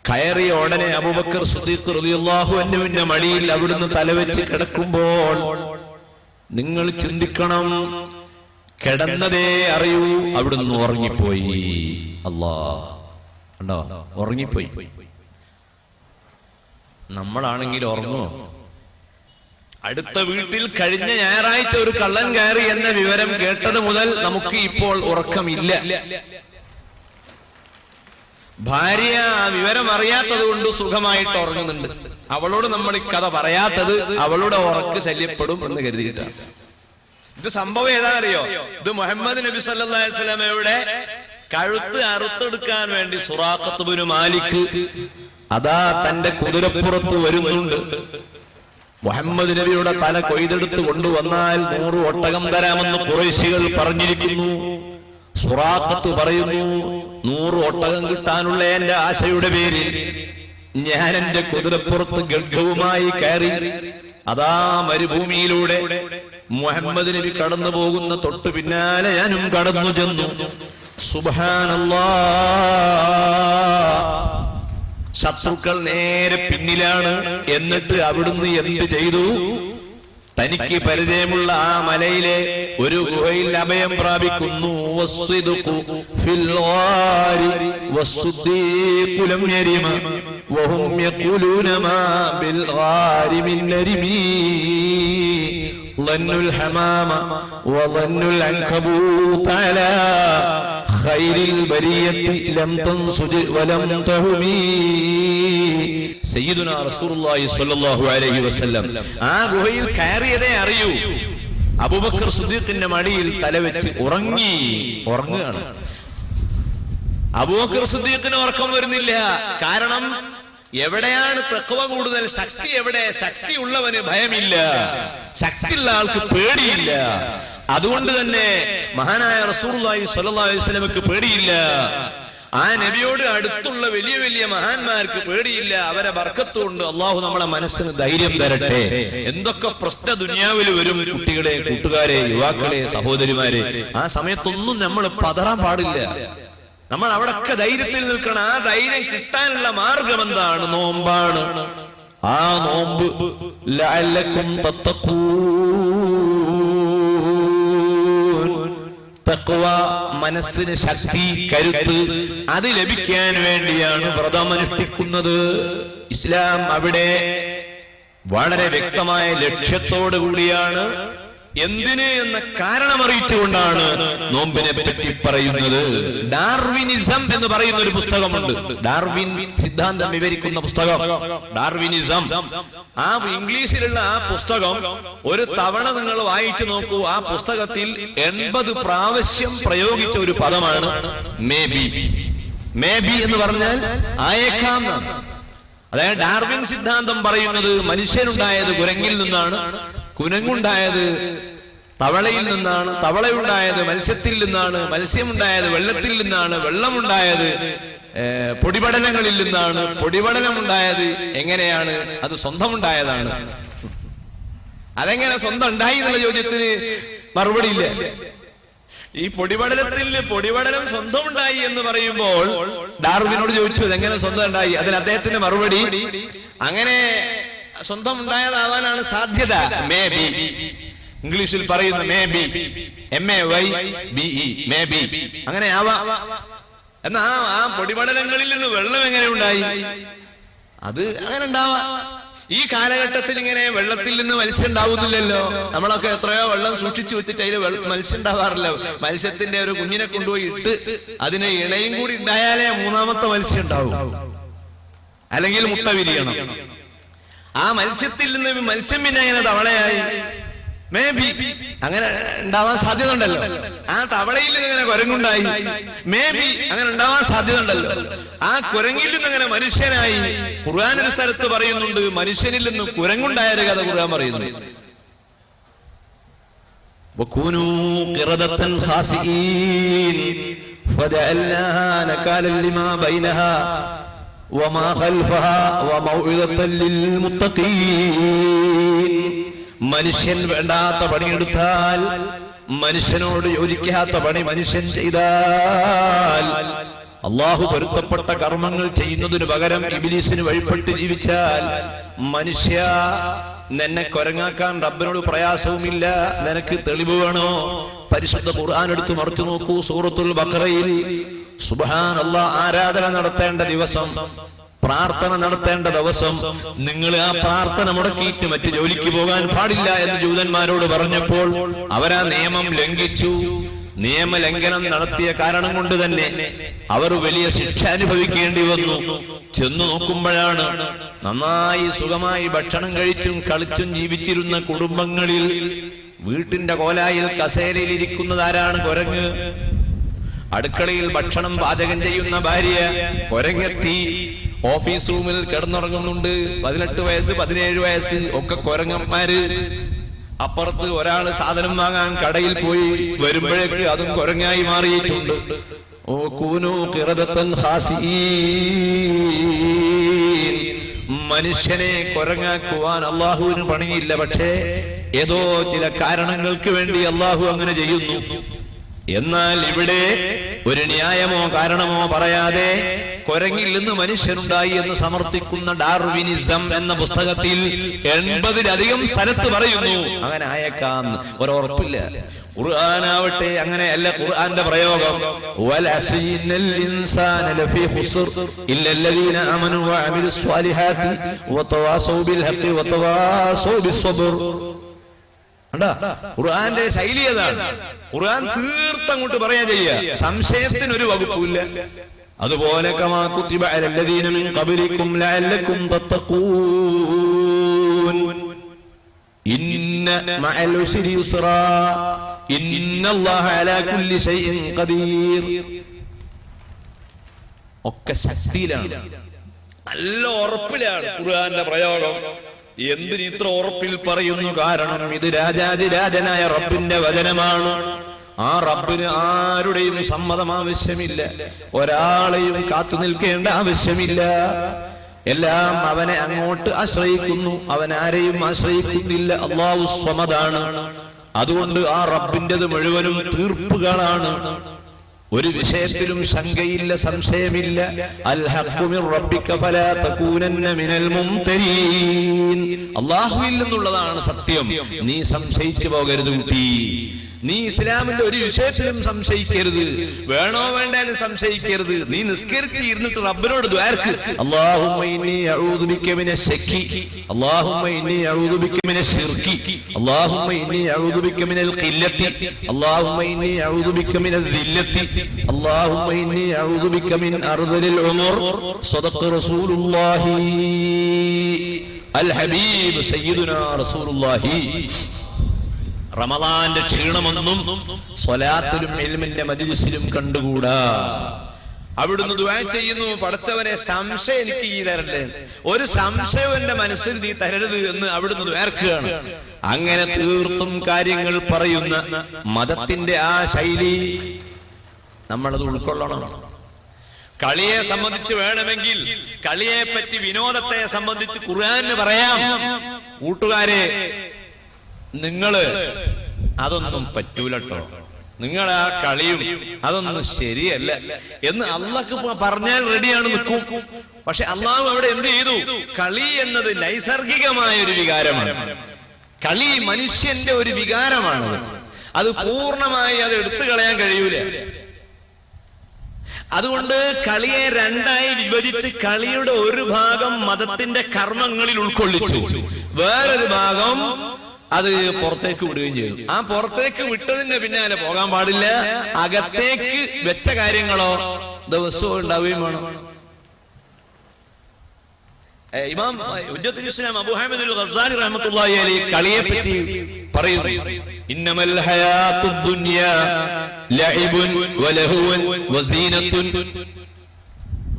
കയറിയ ഉടനെ അബൂബക്കർ സിദ്ദീഖ് റളിയല്ലാഹു അൻഹുവിന്റെ മടിയിൽ അവിടുന്ന് തലവെച്ച് കിടക്കുമ്പോൾ നിങ്ങൾ ചിന്തിക്കണം, കിടന്നതേ അറിയൂ, അവിടുന്ന് ഉറങ്ങിപ്പോയി. അല്ലാഹ് ഉണ്ടോ, ഉറങ്ങിപ്പോയി. നമ്മളാണെങ്കിൽ ഉറങ്ങുമോ? അടുത്ത വീട്ടിൽ കഴിഞ്ഞ ഞായറാഴ്ച ഒരു കള്ളൻ കയറി എന്ന വിവരം കേട്ടത് മുതൽ നമുക്ക് ഇപ്പോൾ ഉറക്കമില്ല. ഭാര്യ ആ വിവരം അറിയാത്തത് കൊണ്ട് സുഖമായിട്ട് ഉറങ്ങുന്നുണ്ട്. അവളോട് നമ്മൾ ഈ കഥ പറയാത്തത് അവളുടെ ഉറക്ക് ശല്യപ്പെടും എന്ന് കരുതിയിട്ടാണ്. ഇത് സംഭവം ഏതാണെന്നറിയോ? ഇത് മുഹമ്മദ് നബി സല്ലല്ലാഹു അലൈഹി വസല്ലമയുടെ കഴുത്ത് അറുത്തെടുക്കാൻ വേണ്ടി സുറാഖത്ത് ബിൻ മാലിക് അതാ തന്റെ കുതിരപ്പുറത്ത് വരുന്നുണ്ട്. മുഹമ്മദ് നബിയുടെ തല കൊയ്തെടുത്ത് കൊണ്ടുവന്നാൽ 100 ഒട്ടകം തരാമെന്ന് ഖുറൈശികൾ പറഞ്ഞിരിക്കുന്നു. സുറാഖത്ത് പറയുന്നു, 100 ഒട്ടകം കിട്ടാനുള്ള എന്റെ ആശയുടെ പേരിൽ ഞാൻ എന്റെ കുതിരപ്പുറത്ത് ഗർഭവുമായി കയറി അതാ മരുഭൂമിയിലൂടെ മുഹമ്മദ് നബി കടന്നു പോകുന്ന തൊട്ടു പിന്നാലെ ഞാനും കടന്നു ചെന്നു. സുബ്ഹാനല്ലാഹ്, ശത്രുക്കൾ നേരെ പിന്നിലാണ്. എന്നിട്ട് അവിടുന്ന് എന്ത് ചെയ്തു? തനിക്ക് പരിചയമുള്ള ആ മലയിലെ ഒരു ഗുഹയിൽ അഭയം പ്രാപിക്കുന്നു. വസ്സിദ്ഖു ഫിൽ ഗാരി വസ്സുദ്ദീഖു ലം യരിമ വഹും യഖൂലൂന മാ ബിൽ ഗാരി മിൻ നരിമി ളന്നുൽ ഹമാമ വളന്നുൽ അൻകബൂത അലാ ഖൈരിൽ ബരിയത്തി ലം തൻസുജ് വലം തഹുമി. സയ്യിദുനാ റസൂലുള്ളാഹി സ്വല്ലല്ലാഹു അലൈഹി വസല്ലം ആ ഗുഹയിൽ കയറിയതേ അറിയൂ. അബൂബക്കർ സിദ്ദീഖിന്റെ മടിയിൽ തലവെച്ച് ഉറങ്ങുകയാണ്. അബൂബക്കർ സിദ്ദീഖിന് ഉറക്കം വരുന്നില്ല. കാരണം എവിടെയാണ് തഖ്വ കൂടുതൽ, ശക്തി എവിടെ? ശക്തി ഉള്ളവന് ഭയമില്ല, ശക്തിയുള്ള ആൾക്ക് പേടിയില്ല. അതുകൊണ്ട് തന്നെ മഹാനായ റസൂലുള്ളാഹി സ്വല്ലല്ലാഹു അലൈഹി വസല്ലമക്ക് പേടിയില്ല. ആ നബിയോട് അടുത്തുള്ള വലിയ വലിയ മഹാന്മാർക്ക് പേടിയില്ല. അവരെ ബർക്കത്ത് കൊണ്ട് അള്ളാഹു നമ്മളെ മനസ്സിന് ധൈര്യം തരട്ടെ. എന്തൊക്കെ പ്രശ്ന ദുനിയാവിൽ വരും, കുട്ടികളെ, കൂട്ടുകാരെ, യുവാക്കളെ, സഹോദരിമാരെ, ആ സമയത്തൊന്നും നമ്മൾ പതറാൻ പാടില്ല. നമ്മൾ അവിടൊക്കെ ധൈര്യത്തിൽ നിൽക്കണം. ആ ധൈര്യം കിട്ടാനുള്ള മാർഗം എന്താണ്? നോമ്പാണ്. ആ നോമ്പ് ലഅല്ലക്കും തത്തഖൂൻ, തഖ്വ, മനസ്സിന് ശക്തി, കരുത്ത്, അത് ലഭിക്കാൻ വേണ്ടിയാണ് വ്രതമനുഷ്ഠിക്കുന്നത്. ഇസ്ലാം അവിടെ വളരെ വ്യക്തമായ ലക്ഷ്യത്തോടു കൂടിയാണ്. എന്തിന് എന്ന കാരണം അറിയിച്ചുകൊണ്ടാണ് നോമ്പിനെ പറ്റി പറയുന്നത്. ഡാർവിനിസം എന്ന് പറയുന്ന ഒരു പുസ്തകമുണ്ട്. ഡാർവിൻ സിദ്ധാന്തം വിവരിക്കുന്ന പുസ്തകം ഡാർവിനിസം. ആ ഇംഗ്ലീഷിലുള്ള ആ പുസ്തകം ഒരു തവണ നിങ്ങൾ വായിച്ചു നോക്കൂ. ആ പുസ്തകത്തിൽ 80 പ്രാവശ്യം പ്രയോഗിച്ച ഒരു പദമാണ് മേ ബി. മേ ബി എന്ന് പറഞ്ഞാൽ ആയേക്കാം. അതായത് ഡാർവിൻ സിദ്ധാന്തം പറയുന്നത് മനുഷ്യനുണ്ടായത് കുരങ്ങിൽ നിന്നാണ്, കുരങ്ങുണ്ടായത് തവളയിൽ നിന്നാണ്, തവളയുണ്ടായത് മത്സ്യത്തിൽ നിന്നാണ്, മത്സ്യമുണ്ടായത് വെള്ളത്തിൽ നിന്നാണ്, വെള്ളമുണ്ടായത് പൊടിപടലങ്ങളിൽ നിന്നാണ്, പൊടിപടലമുണ്ടായത് എങ്ങനെയാണ്? അത് സ്വന്തമുണ്ടായതാണ്. അതെങ്ങനെ സ്വന്തം ഉണ്ടായി എന്നുള്ള ചോദ്യത്തിന് മറുപടി ഇല്ല. ഈ പൊടിപടലം സ്വന്തമുണ്ടായി എന്ന് പറയുമ്പോൾ ഡാർവിനോട് ചോദിച്ചു അതെങ്ങനെ സ്വന്തം ഉണ്ടായി. അതിന് അദ്ദേഹത്തിന്റെ മറുപടി, അങ്ങനെ സ്വന്തം ഉണ്ടായതാവാനാണ് സാധ്യത. മേ ബി, ഇംഗ്ലീഷിൽ പറയുന്ന may be, MAYBE, may be, അങ്ങനെ ആവാം. എന്നാ ആ പൊടിപടലങ്ങളിൽ നിന്ന് വെള്ളം എങ്ങനെ ഉണ്ടായി? അത് അങ്ങനെ ഉണ്ടാവാം. ഈ കാലഘട്ടത്തിൽ ഇങ്ങനെ വെള്ളത്തിൽ നിന്ന് മത്സ്യം ഉണ്ടാവുന്നില്ലല്ലോ. നമ്മളൊക്കെ എത്രയോ വെള്ളം സൂക്ഷിച്ചു വെച്ചിട്ട് അതിൽ മത്സ്യം ഉണ്ടാവാറില്ല. മത്സ്യത്തിന്റെ ഒരു കുഞ്ഞിനെ കൊണ്ടുപോയി ഇട്ട് അതിന് ഇണയും കൂടി ഉണ്ടായാലേ 3ാമത്തെ മത്സ്യം ഉണ്ടാവും, അല്ലെങ്കിൽ മുട്ട വിരിയണം. ആ മത്സ്യത്തിൽ നിന്ന് മത്സ്യം പിന്നെ എങ്ങനെ തവളയായി? മേ ബി, അങ്ങനെ ഉണ്ടാവാൻ സാധ്യത ഉണ്ടല്ലോ. ആ തവളയിൽ നിന്ന് എങ്ങനെ കുരങ്ങുണ്ടായി? മേ ബി, അങ്ങനെ ഉണ്ടാവാൻ സാധ്യത ഉണ്ടല്ലോ. ആ കുരങ്ങിൽ നിന്ന് എങ്ങനെ മനുഷ്യനായി? ഖുർആൻ ഒരു സ്ഥലത്ത് പറയുന്നുണ്ട് മനുഷ്യനിൽ നിന്ന് കുരങ്ങുണ്ടായ ഒരു കഥ ഖുർആൻ പറയുന്നു. വകൂനൂ ഖിറദത്തൻ ഖാസിഈൻ ഫജഅൽനാഹാ നകാലൻ ലിമാ ബൈനഹാ വമാ ഖൽഫഹാ വമൗഇദത്തൻ ലിൽമുത്തഖീൻ. മനുഷ്യൻ വേണ്ടാത്ത പണിയെടുത്താൽ, മനുഷ്യനോട് യോജിക്കാത്ത പണി മനുഷ്യൻ ചെയ്താൽ, അള്ളാഹു പൊരുത്തപ്പെട്ട കർമ്മങ്ങൾ ചെയ്യുന്നതിന് പകരം ഇബ്ലീസിന് വഴിപ്പെട്ട് ജീവിച്ചാൽ, മനുഷ്യ നിന്നെ കൊരങ്ങാക്കാൻ റബ്ബിനോട് പ്രയാസവുമില്ല. നിനക്ക് തെളിവ് വേണോ? പരിശുദ്ധ ഖുർആൻ എടുത്ത് മറിച്ചു നോക്കൂ. സൂറത്തുൽ ബഖറയിൽ സുബ്ഹാനല്ലാഹ്, ആരാധന നടത്തേണ്ട ദിവസം, പ്രാർത്ഥന നടത്തേണ്ട ദിവസം നിങ്ങൾ ആ പ്രാർത്ഥന മുടക്കിയിട്ട് മറ്റു ജോലിക്ക് പോകാൻ പാടില്ല എന്ന് ജൂതന്മാരോട് പറഞ്ഞപ്പോൾ അവരാ നിയമം ലംഘിച്ചു. നിയമലംഘനം നടത്തിയ കാരണം കൊണ്ട് തന്നെ അവർ വലിയ ശിക്ഷ അനുഭവിക്കേണ്ടി വന്നു. ചെന്നു നോക്കുമ്പോഴാണ് നന്നായി സുഖമായി ഭക്ഷണം കഴിച്ചും കളിച്ചും ജീവിച്ചിരുന്ന കുടുംബങ്ങളിൽ വീട്ടിന്റെ കോലായിൽ കസേരയിൽ ഇരിക്കുന്നതാരാണ്? കുരങ്ങ്. അടുക്കളയിൽ ഭക്ഷണം പാചകം ചെയ്യുന്ന ഭാര്യ കുരങ്ങെത്തി. ഓഫീസ് റൂമിൽ കിടന്നുറങ്ങുന്നുണ്ട്. 18 വയസ്സ് 17 വയസ്സ് ഒക്കെ കുരങ്ങന്മാര്. അപ്പുറത്ത് ഒരാള് സാധനം വാങ്ങാൻ കടയിൽ പോയി വരുമ്പോഴേക്ക് അതും കുരങ്ങായി മാറിയിട്ടുണ്ട്. ഓ കൂനൂ ഖിറദത്തൻ ഖാസിഈൻ. മനുഷ്യനെ കുരങ്ങാക്കുവാൻ അള്ളാഹുവിന് പണിയില്ല. പക്ഷേ ഏതോ ചില കാരണങ്ങൾക്ക് വേണ്ടി അള്ളാഹു അങ്ങനെ ചെയ്യുന്നു. എന്നാൽ ഇവിടെ ഒരു ന്യായമോ കാരണമോ പറയാതെ കുരങ്ങിൽ നിന്ന് മനുഷ്യനുണ്ടായി എന്ന് സമർത്ഥിക്കുന്ന ഡാർവിനിസം എന്ന പുസ്തകത്തിൽ 80-ലധികം സ്ഥലത്ത് പറയുന്നു അങ്ങനെ ആയേക്കാം, ഒരുറപ്പില്ല. ഖുർആനാവട്ടെ അങ്ങനെയല്ല. ഖുർആന്റെ പ്രയോഗം വലഅസ്രിനൽ ഇൻസാന ലഫീ ഖുസ്ർ ഇല്ലല്ലദീന ആമനൂ വഅമിലുസ് സ്വാലിഹാത്തി വതവാസൗ ബിൽ ഹഖ് വതവാസൗ ബിസ്സബ്ർ. ഖുർആന്റെ ശൈലി അതാണ്. ഖുർആൻ തീർത്തങ്ങോട്ട് പറയാ ചെയ്യുക, സംശയത്തിനൊരു വകുപ്പില്ല. അതുപോലെ കമാ കുതിബ അലല്ലദീന മിൻ ഖബ്ലികും ലഅല്ലകും തത്തഖൂൻ ഇന്ന മഅൽ ഉസ്രി യുസ്റാ ഇന്നല്ലാഹ അലാ കുല്ലി ശൈഇൻ ഖദീർ. ഒക്കെ ശക്തിയിലാണ്, നല്ല ഉറപ്പിലാണ് ഖുർആന്റെ പ്രയോഗം. എന്തിന് ഇത്ര ഉറപ്പിൽ പറയുന്നു? കാരണം ഇത് രാജാതിരാജനായ റബ്ബിന്റെ വചനമാണ്. ആ റബ്ബിന് ആരുടെയും സമ്മതം ആവശ്യമില്ല, ഒരാളെയും കാത്തു നിൽക്കേണ്ട ആവശ്യമില്ല. എല്ലാം അവനെ അങ്ങോട്ട് ആശ്രയിക്കുന്നു, അവൻ ആരെയും ആശ്രയിക്കുന്നില്ല. അല്ലാഹു സ്വമദാണ്. അതുകൊണ്ട് ആ റബ്ബിന്റേത് മുഴുവനും തീർപ്പുകളാണ്. ഒരു വിഷയത്തിലും ശങ്കയില്ല, സംശയമില്ല. അൽ ഹഖ്ഖു മിർ റബ്ബിക ഫലാ തകൂനന്ന മിനൽ മുംതരീൻ. അല്ലാഹുവിൽ നിന്നുള്ളതാണ് സത്യം. നീ സംശയിച്ചു പോകരുത് കുട്ടി. നീ ഇസ്ലാമിന്റെ ഒരു വിഷയത്തിലും സംശയിക്കരുത്, വേണോ വേണ്ടാലും സംശയിക്കരുത്. നീ നിസ്കരിച്ച് ഇരുന്നിട്ട് റബ്ബിനോട് ദുആർക്ക്, അല്ലാഹുമ്മ ഇന്നി അഊദു ബിക മിനശ് ശക്കി, അല്ലാഹുമ്മ ഇന്നി അഊദു ബിക മിനശ് ശിർക്കി, അല്ലാഹുമ്മ ഇന്നി അഊദു ബിക മിനൽ ഖില്ലത്തി, അല്ലാഹുമ്മ ഇന്നി അഊദു ബിക മിനൽ ദില്ലത്തി, അല്ലാഹുമ്മ ഇന്നി അഊദു ബിക മിൻ അർദിൽ ഉമർ. സദഖ റസൂലുള്ളാഹി അൽ ഹബീബ് സയ്യിദുനാ റസൂലുള്ളാഹി. റമളാന്റെ ക്ഷീണമൊന്നും സ്വലാത്തിലും ഇൽമിന്റെ മജ്ലിസിലും കണ്ടുകൂടാ. അവിടുന്ന് ദുആ ചെയ്യുന്നു, പടച്ചവനെ സംശയം എനിക്ക് ഈ തരണ്ടേ, ഒരു സംശയം എന്റെ മനസ്സിൽ നീ തരരുത് എന്ന് അവിടുന്ന് ദുആർക്കുകയാണ്. അങ്ങനെ തീർത്തും കാര്യങ്ങൾ പറയുന്ന മതത്തിന്റെ ആ ശൈലി നമ്മളത് ഉൾക്കൊള്ളണം. കളിയെ സംബന്ധിച്ച് വേണമെങ്കിൽ കളിയെ പറ്റി, വിനോദത്തെ സംബന്ധിച്ച് ഖുർആന് പറയാം, കൂട്ടുകാരെ നിങ്ങള് അതൊന്നും പറ്റൂലട്ടോ, നിങ്ങൾ ആ കളിയും അതൊന്നും ശരിയല്ല എന്ന് അള്ളാഹ് പറഞ്ഞാൽ റെഡിയാണ്, നിൽക്കും. പക്ഷെ അള്ളാഹു അവിടെ എന്ത് ചെയ്തു? കളി എന്നത് നൈസർഗികമായ ഒരു വികാരമാണ്. കളി മനുഷ്യന്റെ ഒരു വികാരമാണ്. അത് പൂർണ്ണമായി അത് എടുത്തു കളയാൻ കഴിയൂല. അതുകൊണ്ട് കളിയെ രണ്ടായി വിഭജിച്ച് കളിയുടെ ഒരു ഭാഗം മതത്തിന്റെ കർമ്മങ്ങളിൽ ഉൾക്കൊള്ളിച്ചു, വേറൊരു ഭാഗം അത് പുറത്തേക്ക് വിടുകയും ചെയ്തു. ആ പുറത്തേക്ക് വിട്ടതിന്റെ പിന്നാലെ പോകാൻ പാടില്ല. അകത്തേക്ക് വെച്ച കാര്യങ്ങളോ ദിവസവും ഉണ്ടാവുകയും വേണം. ഇമാം ഹുജ്ജത്തുൽ ഇസ്ലാം അബൂ ഹാമിദ് അൽ ഗസ്സാലി റഹ്മത്തുള്ളാഹി അലൈഹി കളിയെ പറ്റി പറയുന്നു, ഇന്നമൽ ഹയാത്തുദ് ദുനിയാ ലഇബുൻ വലഹുവൻ വസീനത്തുൻ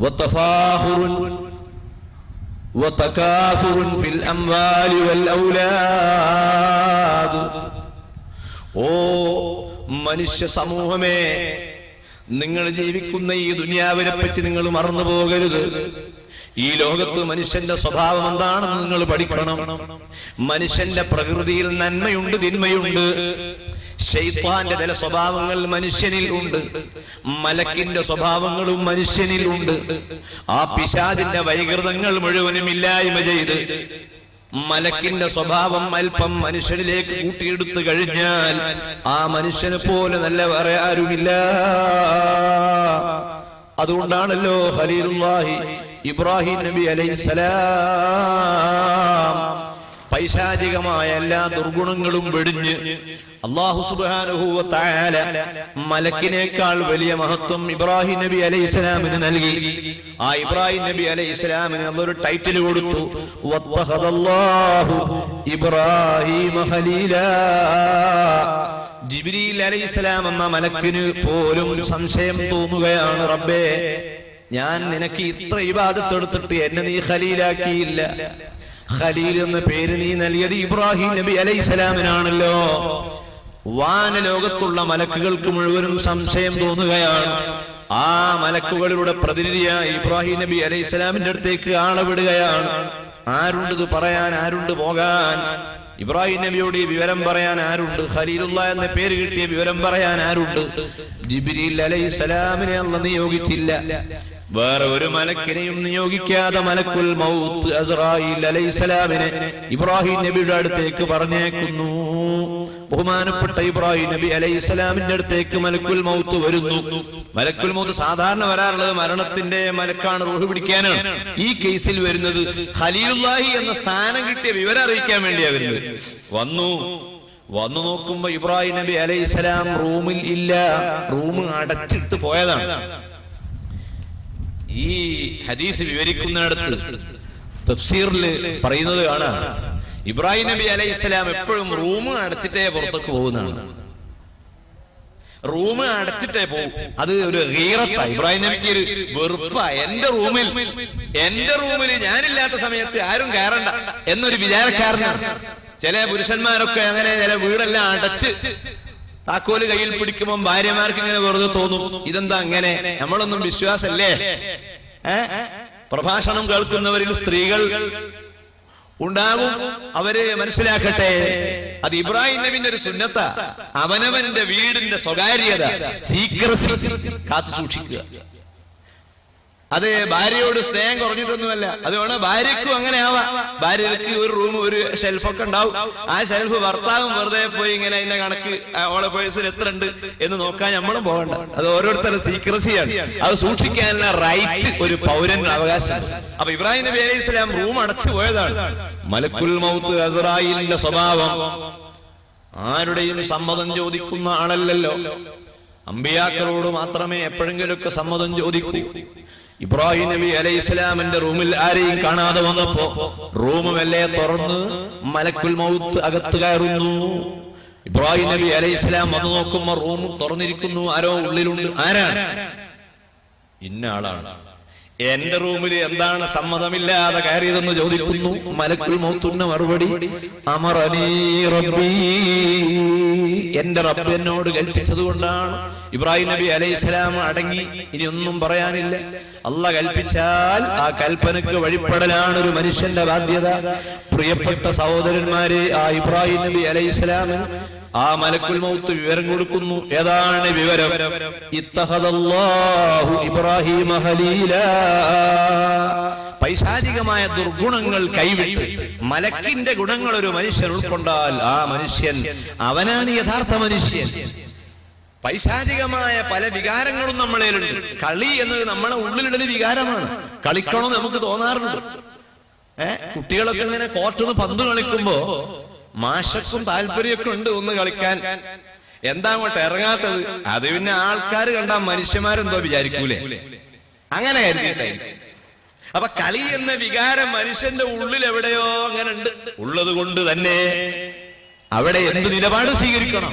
വതഫാഖുറുൻ വതകാസുറുൻ ഫിൽ അംവാലി വൽ ഔലാദ്. ഓ മനുഷ്യ സമൂഹമേ, നിങ്ങൾ ജീവിക്കുന്ന ഈ ദുനിയാവിനെ പറ്റി നിങ്ങൾ മറന്നു പോകരുത്. ഈ ലോകത്ത് മനുഷ്യന്റെ സ്വഭാവം എന്താണെന്ന് നിങ്ങൾ പഠിക്കണം. മനുഷ്യന്റെ പ്രകൃതിയിൽ നന്മയുണ്ട്, തിന്മയുണ്ട്. ശൈത്താന്റെ ചില സ്വഭാവങ്ങൾ മനുഷ്യനിൽ ഉണ്ട്, മലക്കിന്റെ സ്വഭാവങ്ങളും മനുഷ്യനിൽ ഉണ്ട്. ആ പിശാചിന്റെ വൈകൃതങ്ങൾ മുഴുവനും ഇല്ലായ്മ ചെയ്ത് മലക്കിന്റെ സ്വഭാവം അല്പം മനുഷ്യനിലേക്ക് കൂട്ടിയെടുത്തു കഴിഞ്ഞാൽ ആ മനുഷ്യനെ പോലെ നല്ല വേറെ ആരുമില്ല. അതുകൊണ്ടാണല്ലോ ഖലീലുല്ലാഹി ഇബ്രാഹിം നബി അലൈഹിസ്സലാം പൈശാചികമായ എല്ലാ ദുർഗുണങ്ങളും വെടിഞ്ഞ് അല്ലാഹു സുബ്ഹാനഹു വ തആല മലക്കിനേക്കാൾ വലിയ മഹത്വം ഇബ്രാഹിം നബി അലൈഹിസ്സലാമിന് നൽകി. ആ ഇബ്രാഹിം നബി അലൈഹിസ്സലാമിന് അല്ലാഹു ടൈറ്റിൽ കൊടുത്തു, വത്തഖദല്ലാഹു ഇബ്രാഹീമ ഖലീലാ. ജിബ്രീൽ അലൈഹിസ്സലാം എന്ന മലക്കിന് പോലും സംശയം തോന്നുകയാണ്, റബ്ബേ ഞാൻ നിനക്ക് ഇത്ര ഇബാദത്ത് എടുത്തിട്ട് എന്നെ നീ ഖലീലാക്കിയില്ല. ഖലീൽ എന്ന പേര് നീ നൽകിയത് ഇബ്രാഹിം നബി അലൈഹിസ്സലാമിനാണല്ലോ. വാനലോകത്തുള്ള മലക്കുകൾക്ക് മുഴുവനും സംശയം തോന്നുകയാണ്. ആ മലക്കുകളുടെ പ്രതിനിധിയായി ഇബ്രാഹിം നബി അലൈഹിസ്സലാമിന്റെ അടുത്തേക്ക് ആളെ വിടുകയാണ്. ആരുണ്ട് ഇത് പറയാൻ, ആരുണ്ട് പോകാൻ? ഇബ്രാഹിം നബിയോട് ഈ വിവരം പറയാൻ ആരുണ്ട്? ഖലീലുള്ള എന്ന പേര് കിട്ടിയ വിവരം പറയാൻ ആരുണ്ട്? ജിബ്രീൽ അലൈഹിസ്സലാമിനെ അല്ലാഹു നിയോഗിച്ചില്ല. വേറെ ഒരു മലക്കിനെയും നിയോഗിക്കാതെ മലക്കുൽ മൗത്ത് അസ്റായീൽ അലൈഹിസ്സലാമിനെ ഇബ്രാഹിം നബിയുടെ അടുത്തേക്ക് പറഞ്ഞേക്കുന്നു. ബഹുമാനപ്പെട്ട ഇബ്രാഹിം നബി അലൈഹിസ്സലാമിന്റെ അടുത്തേക്ക് മലക്കുൽ മൗത്ത് വരുന്നു. മലക്കുൽ മൗത്ത് സാധാരണ വരാറുള്ളത് മരണത്തിന്റെ മലക്കാണ്, റൂഹ് പിടിക്കാനാണ്. ഈ കേസിൽ വരുന്നത് ഖലീലുല്ലാഹി എന്ന സ്ഥാനം കിട്ടിയ വിവരം അറിയിക്കാൻ വേണ്ടിയാണ് വരുന്നത്. വന്നു നോക്കുമ്പോ ഇബ്രാഹിം നബി അലൈഹിസ്സലാം റൂമിൽ ഇല്ല. റൂം അടച്ചിട്ട് പോയതാണ്. ഈ ഹദീസ് വിവരിക്കുന്നിടത്ത് തഫ്സീറിൽ പറയുന്നത് കാണാം, ഇബ്രാഹിം നബി അലൈഹിസ്സലാം എപ്പോഴും റൂം അടച്ചിട്ടേ പുറത്തേക്ക് പോകുന്നതാണ്. റൂം അടച്ചിട്ടേ പോകും. അത് ഒരു ഗീറത്താ. ഇബ്രാഹിം നബിക്ക് ഒരു വെറുപ്പാ. എന്റെ റൂമിൽ ഞാനില്ലാത്ത സമയത്ത് ആരും കയറണ്ട എന്നൊരു വിചാരക്കാരനാണ്. ചില പുരുഷന്മാരൊക്കെ അങ്ങനെ ചില വീടെല്ലാം അടച്ച് താക്കോല് കയ്യിൽ പിടിക്കുമ്പോൾ ഭാര്യമാർക്ക് ഇങ്ങനെ വെറുതെ തോന്നും, ഇതെന്താ അങ്ങനെ? നമ്മളൊന്നും വിശ്വാസല്ലേ? പ്രഭാഷണം കേൾക്കുന്നവരിൽ സ്ത്രീകൾ ഉണ്ടാകും. അവര് മനസ്സിലാക്കട്ടെ, അത് ഇബ്രാഹിം നബിന്റെ ഒരു സുന്നത്താ. അവനവന്റെ വീടിന്റെ സ്വകാര്യത, സീക്രസി കാത്തു സൂക്ഷിക്കുക. അത് ഭാര്യയോട് സ്നേഹം കുറഞ്ഞിട്ടൊന്നുമല്ല. അതുകൊണ്ട് ഭാര്യക്കും അങ്ങനെ ആവാം. ഭാര്യക്ക് ഒരു റൂം, ഒരു ഷെൽഫൊക്കെ ഉണ്ടാവും. ആ ഷെൽഫ് ഭർത്താവും വെറുതെ പോയി ഇങ്ങനെ അതിന്റെ കണക്ക് ഓളെ പേഴ്സിൽ എത്ര ഉണ്ട് എന്ന് നോക്കാൻ നമ്മളും പോകണ്ട. അത് ഓരോരുത്തരുടെ സീക്രസിയാണ്. അത് സൂക്ഷിക്കാനുള്ള റൈറ്റ് ഒരു പൗരന്റെ അവകാശം. അപ്പൊ ഇബ്രാഹിം നബി അലൈഹിസ്സലാം റൂം അടച്ചു പോയതാണ്. മലക്കുൽ മൗത്ത് അസ്റായീലിന്റെ സ്വഭാവം ആരുടെയും സമ്മതം ചോദിക്കുന്ന ആളല്ലല്ലോ. അമ്പിയാക്കളോട് മാത്രമേ എപ്പോഴെങ്കിലുമൊക്കെ സമ്മതം ചോദിക്കൂ. ഇബ്രാഹിം നബി അലൈഹിസ്സലാമിന്റെ റൂമിൽ ആരെയും കാണാതെ വന്നപ്പോ റൂം മെല്ലെ തുറന്ന് മലക്കുൽ മൗത്ത് അകത്ത് കയറുന്നു. ഇബ്രാഹിം നബി അലൈഹിസ്സലാം വന്നു നോക്കുമ്പോ റൂം തുറന്നിരിക്കുന്നു. ആരോ ഉള്ളിലുണ്ട്. ആരാണ്? ഇന്ന ആളാണ്. എന്റെ റൂമിൽ എന്താണ് സമ്മതമില്ലാതെ കയറിയതെന്ന് ചോദിക്കുന്നു. മലക്കുൽ മൗത്തിന്റെ മറുപടി, അമറനീ റബ്ബീ, എന്റെ റബ്ബ് എന്നോട് കൽപ്പിച്ചത് കൊണ്ടാണ്. ഇബ്രാഹിം നബി അലൈഹിസ്സലാം അടങ്ങി. ഇനി ഒന്നും പറയാനില്ല. അല്ലാഹ് കൽപ്പിച്ചാൽ ആ കൽപ്പനക്ക് വഴിപ്പെടലാണ് ഒരു മനുഷ്യന്റെ ബാധ്യത. പ്രിയപ്പെട്ട സഹോദരന്മാരെ, ആ ഇബ്രാഹിം നബി അലൈഹിസ്സലാമിന് ആ മലക്കുൽ മൗത്ത് വിവരം കൊടുക്കുന്നു. ഏതാണ് വിവരം? ഇത്തഖദല്ലാഹു ഇബ്രാഹീമ ഖലീലാ. പൈശാചികമായ ദുർഗുണങ്ങൾ കൈവിട്ട് മലക്കിന്റെ ഗുണങ്ങൾ ഒരു മനുഷ്യൻ ഉൾക്കൊണ്ടാൽ ആ മനുഷ്യൻ അവനാണ് യഥാർത്ഥ മനുഷ്യൻ. പൈശാചികമായ പല വികാരങ്ങളും നമ്മളിലുണ്ട്. കളി എന്നത് നമ്മളെ ഉള്ളിലുള്ളൊരു വികാരമാണ്. കളിക്കണമെന്ന് നമുക്ക് തോന്നാറുണ്ട്. കുട്ടികളൊക്കെ ഇങ്ങനെ കോർട്ടിന്ന് പന്ത് കളിക്കുമ്പോ മാഷക്കും താല്പര്യമൊക്കെ ഉണ്ട് ഒന്ന് കളിക്കാൻ. എന്താ അങ്ങോട്ട് ഇറങ്ങാത്തത്? അത് പിന്നെ ആൾക്കാർ കണ്ടാ മനുഷ്യന്മാരെന്തോ വിചാരിക്കൂലേ, അങ്ങനെ കരുതിയിട്ടായിരിക്കും. അപ്പൊ കളി എന്ന വികാരം മനുഷ്യന്റെ ഉള്ളിൽ എവിടെയോ അങ്ങനെ ഉണ്ട്. ഉള്ളത് കൊണ്ട് തന്നെ അവിടെ എന്ത് നിലപാട് സ്വീകരിക്കണം?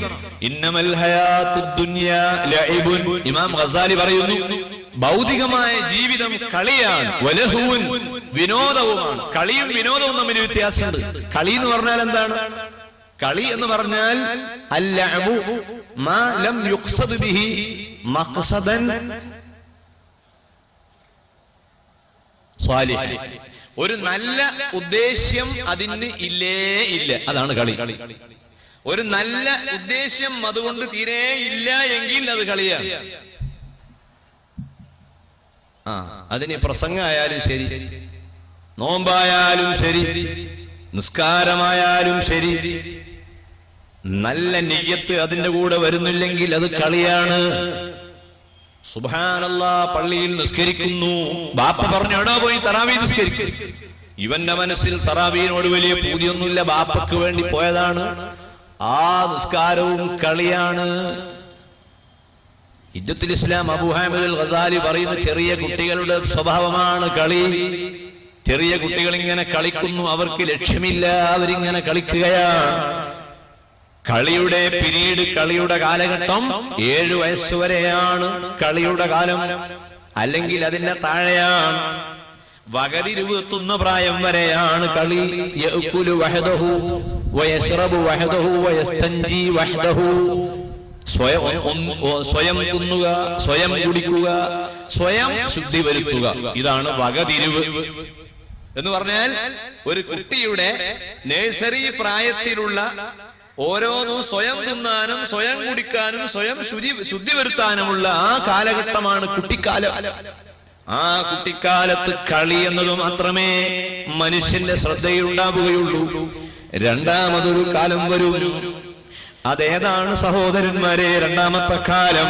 ഇന്നമൽ ഹയാത്തുദ് ദുനിയാ ലഇബുൻ. ഇമാം ഗസാലി പറയുന്നു, ഭൗതികമായ ജീവിതം കളിയാണ്, വലഹുൻ, വിനോദവുമാണ്. കളിയും വിനോദവും തമ്മിൽ വ്യത്യാസമുണ്ട്. കളി എന്ന് പറഞ്ഞാൽ എന്താണ്? കളി എന്ന് പറഞ്ഞാൽ അല്ലഅബു മാ ലം യുഖ്സദ് ബിഹി മഖ്സദൻ സ്വാലിഹ്. ഒരു നല്ല ഉദ്ദേശ്യം അതിന് ഇല്ലേ ഇല്ല, അതാണ് കളി. ഒരു നല്ല ഉദ്ദേശ്യം അതുകൊണ്ട് തീരെ ഇല്ല എങ്കിൽ അത് കളിയാണ്. അതിന് പ്രസംഗമായാലും ശരി, നോമ്പായാലും ശരി, നിസ്കാരമായാലും ശരി, നല്ല നിയ്യത്ത് അതിന്റെ കൂടെ വരുന്നില്ലെങ്കിൽ അത് കളിയാണ്. സുബ്ഹാനല്ലാഹ്, പള്ളിയിൽ നിസ്കരിക്കുന്നു. ബാപ്പ പറഞ്ഞു എടാ പോയി തറാവീഹ് നിസ്കരിക്കും. ഇവന്റെ മനസ്സിൽ തറാവീഹിനോട് വലിയ പൂതിയൊന്നുമില്ല, ബാപ്പക്ക് വേണ്ടി പോയതാണ്. ആ നിസ്കാരവും കളിയാണ്. ഹിജ്ജത്തുൽ ഇസ്ലാം അബൂ ഹാമിദ് അൽ ഗസാലി പറയുന്ന ചെറിയ കുട്ടികളുടെ സ്വഭാവമാണ് കളി. ചെറിയ കുട്ടികൾ ഇങ്ങനെ കളിക്കുന്നു, അവർക്ക് ലക്ഷ്യമില്ല, അവരിങ്ങനെ കളിക്കുകയാണ്. കളിയുടെ പിരീഡ്, കളിയുടെ കാലഘട്ടം 7 വയസ്സ് വരെയാണ് കളിയുടെ കാലം, അല്ലെങ്കിൽ അതിന്റെ താഴെയാണ്. വകതിരിവെത്തുന്ന പ്രായം വരെയാണ് കളി. യഅ്കുലു വഹദഹു വയശ്റബു വഹദഹു വയസ്തൻജി വഹദഹു. സ്വയം തിന്നുക, സ്വയം കുടിക്കുക, സ്വയം ശുദ്ധി വരുത്തുക. ഇതാണ് വകതിരിവ് എന്ന് പറഞ്ഞാൽ ഒരു കുട്ടിയുടെ നഴ്സറി പ്രായത്തിലുള്ള ഓരോന്നും സ്വയം തിന്നാനും സ്വയം കുടിക്കാനും സ്വയം ശുദ്ധി വരുത്താനുമുള്ള ആ കാലഘട്ടമാണ് കുട്ടിക്കാലം. ആ കുട്ടിക്കാലത്ത് കളി എന്നത് മാത്രമേ മനുഷ്യന്റെ ശ്രദ്ധയിൽ ഉണ്ടാവുകയുള്ളൂ. രണ്ടാമതൊരു കാലം വരും. അതേതാണ് സഹോദരന്മാരെ? രണ്ടാമത്തെ കാലം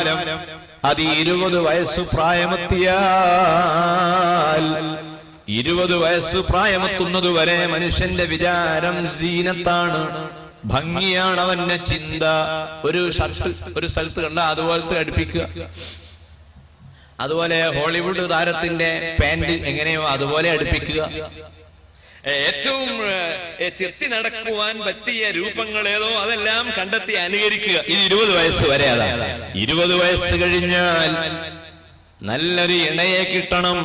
അത് 20 വയസ്സ് പ്രായമെത്തിയാൽ, 20 വയസ്സ് പ്രായമെത്തുന്നത് വരെ മനുഷ്യന്റെ വിചാരം സീനത്താണ്, ഭംഗിയാണ് അവന്റെ ചിന്ത. ഒരു ഷർട്ട് ഒരു സ്ഥലത്ത് കണ്ട അതുപോലത്തെ അടുപ്പിക്കുക, അതുപോലെ ഹോളിവുഡ് താരത്തിന്റെ പാന്റ് എങ്ങനെയോ അതുപോലെ അടുപ്പിക്കുക. ഏറ്റവും ചെത്തി നടക്കുവാൻ പറ്റിയ രൂപങ്ങൾ ഏതോ അതെല്ലാം കണ്ടെത്തി അനുകരിക്കുക. ഇത് 20 വയസ്സ് വരെ. അതാണ് 20 വയസ്സ് കഴിഞ്ഞാൽ നല്ലൊരു ഇണയെ കിട്ടണം.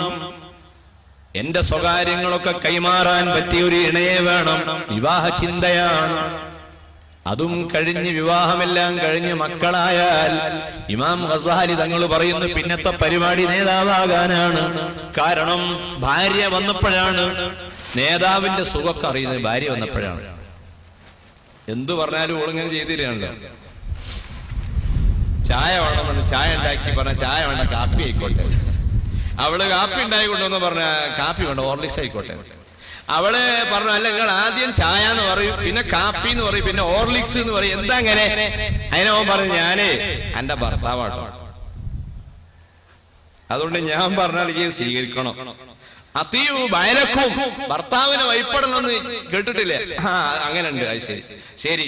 എന്റെ സ്വകാര്യങ്ങളൊക്കെ കൈമാറാൻ പറ്റിയ ഒരു ഇണയെ വേണം. വിവാഹ ചിന്തയാണ്. അതും കഴിഞ്ഞ് വിവാഹമെല്ലാം കഴിഞ്ഞ് മക്കളായാൽ ഇമാം ഗസാലി തങ്ങൾ പറയുന്നു പിന്നത്തെ പരിപാടി നേതാവാകാനാണ്. കാരണം ഭാര്യ വന്നപ്പോഴാണ് നേതാവിന്റെ സുഖമൊക്കെ അറിയുന്നത്. ഭാര്യ വന്നപ്പോഴാണ്. എന്തു പറഞ്ഞാലും ഓളിങ്ങനെ ചെയ്തില്ലാണല്ലോ. ചായ വേണം, ചായ ഉണ്ടാക്കി പറഞ്ഞ ചായ വേണ്ട, കാപ്പി ആയിക്കോട്ടെ. അവള് കാപ്പി ഉണ്ടാക്കി കൊണ്ടുവന്ന് പറഞ്ഞ കാപ്പി വേണ്ട, ഹോർലിക്സ് ആയിക്കോട്ടെ. അവള് പറഞ്ഞു അല്ല നിങ്ങൾ ആദ്യം ചായ എന്ന് പറയും, പിന്നെ കാപ്പി എന്ന് പറയും, പിന്നെ ഹോർലിക്സ് എന്ന് പറയും. എന്താ അങ്ങനെ? അതിനവൻ പറഞ്ഞു ഞാനേ എന്റെ ഭർത്താവാട്ടോ, അതുകൊണ്ട് ഞാൻ പറഞ്ഞാൽ ഈ സ്വീകരിക്കണം. അത്തിയു ബയലക്കും, ഭർത്താവിനെ വൈപ്പെടണമെന്ന് കേട്ടിട്ടില്ലേ? അങ്ങനെ ഉണ്ട്. അത് ശരി ശരി.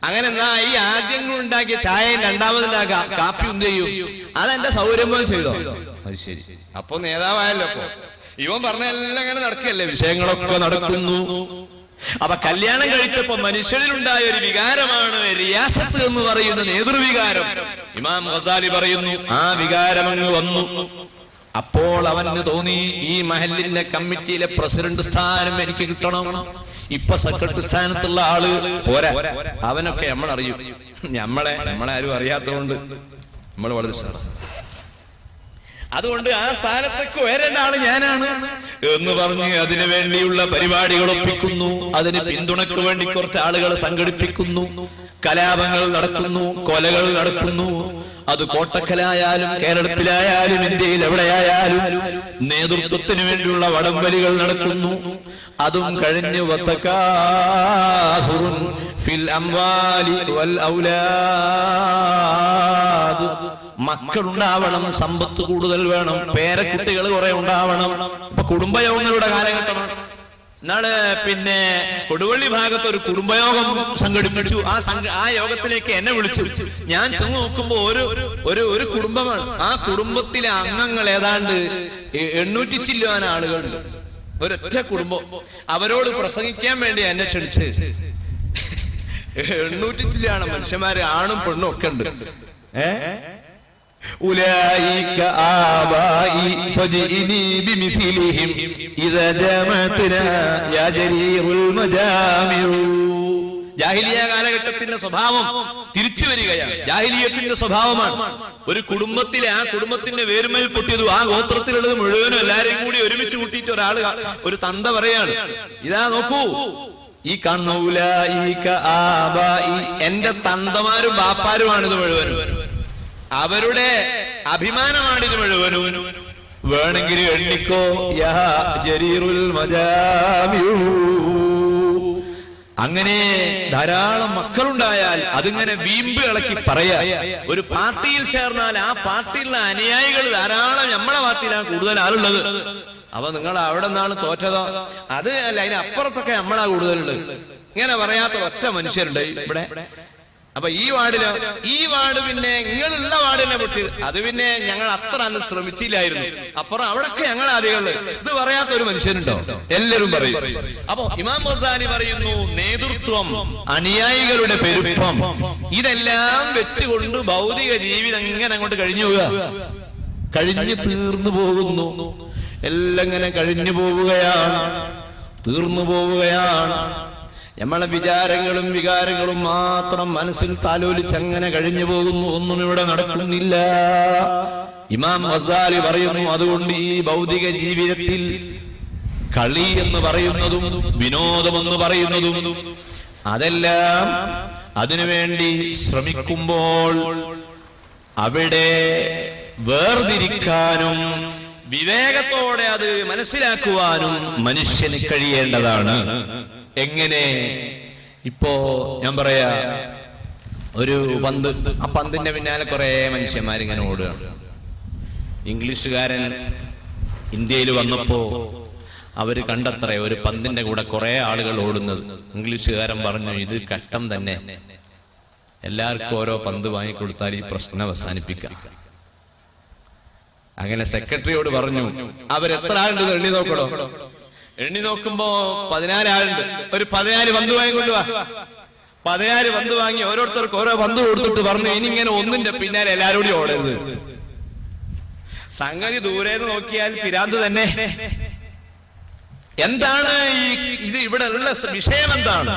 അങ്ങനെ എന്നാ ഈ ആദ്യം ഉണ്ടാക്കിയ ചായ രണ്ടാമതുണ്ടാക്കുക, കാപ്പി എന്ത് ചെയ്യും? അതെന്റെ സൗകര്യം പോലെ ചെയ്തോ? അത് ശരി. അപ്പൊ നേതാവായല്ലോ. അപ്പൊ ഇവൻ പറഞ്ഞ എല്ലാം അങ്ങനെ നടക്കുകയല്ലേ, വിഷയങ്ങളൊക്കെ നടക്കുന്നു. അപ്പൊ കല്യാണം കഴിച്ചപ്പോ മനുഷ്യരിലുണ്ടായ ഒരു വികാരമാണ് റിയാസത്ത് എന്ന് പറയുന്ന നേതൃവികാരം. ഇമാം ഗസാലി പറയുന്നു ആ വികാരം അങ്ങ് വന്നു. അപ്പോൾ അവന് തോന്നി ഈ മഹല്ലിന്റെ കമ്മിറ്റിയിലെ പ്രസിഡന്റ് സ്ഥാനം എനിക്ക് കിട്ടണം. ഇപ്പൊ സെക്രട്ടറി സ്ഥാനത്തുള്ള ആള് പോരാ, അവനൊക്കെ നമ്മളറിയും. നമ്മളാരും അറിയാത്തതുകൊണ്ട് നമ്മൾ വളരെ അതുകൊണ്ട് ആ സ്ഥാനത്തേക്ക് വരേണ്ട ആള് ഞാനാണ് എന്ന് പറഞ്ഞ് അതിനു വേണ്ടിയുള്ള പരിപാടികൾ ഒപ്പിക്കുന്നു. അതിന് പിന്തുണയ്ക്ക് വേണ്ടി കുറച്ച് ആളുകളെ സംഘടിപ്പിക്കുന്നു. കലാപങ്ങൾ നടക്കുന്നു, കൊലകൾ നടക്കുന്നു. അത് കോട്ടക്കലായാലും കേരളത്തിലായാലും ഇന്ത്യയിൽ എവിടെയായാലും നേതൃത്വത്തിന് വേണ്ടിയുള്ള വടംവലികൾ നടക്കുന്നു. അതും കഴിഞ്ഞ് വത്തകാസുറുൻ ഫിൽ അംവാലി വൽ ഔലാദ്, മക്കളുണ്ടാവണം, സമ്പത്ത് കൂടുതൽ വേണം, പേരക്കുട്ടികൾ കുറെ ഉണ്ടാവണം. ഇപ്പൊ കുടുംബയോഗങ്ങളുടെ കാലഘട്ടമാണ്. നാളെ പിന്നെ കൊടുവള്ളി ഭാഗത്ത് ഒരു കുടുംബയോഗം സംഘടിപ്പിച്ചു. ആ യോഗത്തിലേക്ക് എന്നെ വിളിച്ചു. ഞാൻ ചെന്ന് നോക്കുമ്പോ ഒരു കുടുംബമാണ്. ആ കുടുംബത്തിലെ അംഗങ്ങൾ ഏതാണ്ട് 800 ചില്ലുവാൻ ആളുകളുണ്ട്. ഒരൊറ്റ കുടുംബം. അവരോട് പ്രസംഗിക്കാൻ വേണ്ടി എന്നെ ക്ഷണിച്ച് 800 ചില്ലാണ് മനുഷ്യന്മാര്, ആണും പെണ്ണും ഒക്കെ ഉണ്ട്. أولئك آبائي فجئني بمثلهم إذا جمعتنا يا جرير المجامع. ജാഹിലിയ കാലഘട്ടത്തിന്റെ സ്വഭാവം തിരിച്ചു വരികയാണ്. ജാഹിലിയത്തിന്റെ സ്വഭാവമാണ്. ഒരു കുടുംബത്തിലെ ആ കുടുംബത്തിന്റെ വേരുമേൽ പൊട്ടിയതു ആ ഗോത്രത്തിലുള്ളത് മുഴുവനും എല്ലാരെയും കൂടി ഒരുമിച്ച് കൂട്ടിയിട്ട് ഒരാള് ഒരു തന്ത പറയാണ്, ഇതാ നോക്കൂ ഈ കാണുന്ന ഉലൈക ആബായി, എന്റെ തന്തമാരും ബാപ്പാരുമാണിത് മുഴുവനും, അവരുടെ അഭിമാനമാണിത് മുഴുവനും. വേണമെങ്കിൽ എണ്ണിക്കോ യാ ജരീറുൽ മജാമിഉ, അങ്ങനെ ധാരാളം മക്കളുണ്ടായാൽ അതിങ്ങനെ വീമ്പ് ഇളക്കി പറയാ. ഒരു പാർട്ടിയിൽ ചേർന്നാൽ ആ പാർട്ടിയിലുള്ള അനുയായികൾ ധാരാളം നമ്മളെ പാർട്ടിയിലാണ് കൂടുതൽ ആളുള്ളത്. അപ്പൊ നിങ്ങൾ അവിടെ നിന്നാണ് തോറ്റതോ, അത് അല്ല, അതിനപ്പുറത്തൊക്കെ നമ്മളാ കൂടുതലുള്ളത്. ഇങ്ങനെ പറയാത്ത ഒറ്റ മനുഷ്യരുണ്ട് ഇവിടെ. അപ്പൊ ഈ വാർഡ് പിന്നെ നിങ്ങളുള്ള വാർഡിനെ പൊട്ടി, അത് പിന്നെ ഞങ്ങൾ അത്ര അന്ന് ശ്രമിച്ചില്ലായിരുന്നു. അപ്പുറം അവിടൊക്കെ ഞങ്ങൾ ആദ്യമുള്ളു. ഇത് പറയാത്ത ഒരു മനുഷ്യനുണ്ടോ? എല്ലാവരും പറയും. അപ്പൊ ഇമാം ഗസാലി പറയുന്നു, നേതൃത്വം, അനുയായികളുടെ പെരുപ്പം, ഇതെല്ലാം വെച്ചുകൊണ്ട് ഭൗതിക ജീവിതം ഇങ്ങനെ അങ്ങോട്ട് കഴിഞ്ഞു പോവുക, കഴിഞ്ഞു തീർന്നു പോകുന്നു. എല്ലാം ഇങ്ങനെ കഴിഞ്ഞു പോവുകയാണ്, തീർന്നു പോവുകയാണ്. നമ്മളെ വിചാരങ്ങളും വികാരങ്ങളും മാത്രം മനസ്സിൽ താലോലിച്ചങ്ങനെ കഴിഞ്ഞു പോകുന്നു. ഒന്നും ഇവിടെ നടക്കുന്നില്ല. ഇമാം ഗസാലി പറയുന്നു, അതുകൊണ്ട് ഈ ഭൗതിക ജീവിതത്തിൽ കളി എന്ന് പറയുന്നതും വിനോദമെന്ന് പറയുന്നതും അതെല്ലാം അതിനുവേണ്ടി ശ്രമിക്കുമ്പോൾ അവിടെ വേർതിരിക്കാനും വിവേകത്തോടെ അത് മനസ്സിലാക്കുവാനും മനുഷ്യന് കഴിയേണ്ടതാണ്. എങ്ങനെ? ഇപ്പോ ഞാൻ പറയാ, ഒരു പന്ത്, ആ പന്തിന്റെ പിന്നാലെ കുറെ മനുഷ്യന്മാരിങ്ങനെ ഓടുകയാണ്. ഇംഗ്ലീഷുകാരൻ ഇന്ത്യയിൽ വന്നപ്പോ അവര് കണ്ടത്രേ ഒരു പന്തിന്റെ കൂടെ കുറെ ആളുകൾ ഓടുന്നത്. ഇംഗ്ലീഷുകാരൻ പറഞ്ഞു, ഇത് കഷ്ടം തന്നെ, എല്ലാവർക്കും ഓരോ പന്ത് വാങ്ങിക്കൊടുത്താൽ ഈ പ്രശ്നം അവസാനിപ്പിക്കാം. അങ്ങനെ സെക്രട്ടറിയോട് പറഞ്ഞു, അവരെത്ര ആളുണ്ട് എണ്ണി നോക്കണോ? എണ്ണി നോക്കുമ്പോ 14 ആളുണ്ട്. ഒരു 14 പന്ത് വാങ്ങിക്കൊണ്ടുവാ. 14 പന്ത് വാങ്ങി ഓരോരുത്തർക്ക് ഓരോ പന്ത് കൊടുത്തിട്ട് പറഞ്ഞു, ഇനി ഇങ്ങനെ ഒന്നിന്റെ പിന്നാലെ എല്ലാരും കൂടി ഓടരുത്. സംഗതി ദൂരേന്ന് നോക്കിയാൽ പിരാന്ത് തന്നെ. എന്താണ് ഇത്? ഇവിടെ ഉള്ള വിഷയം എന്താണ്?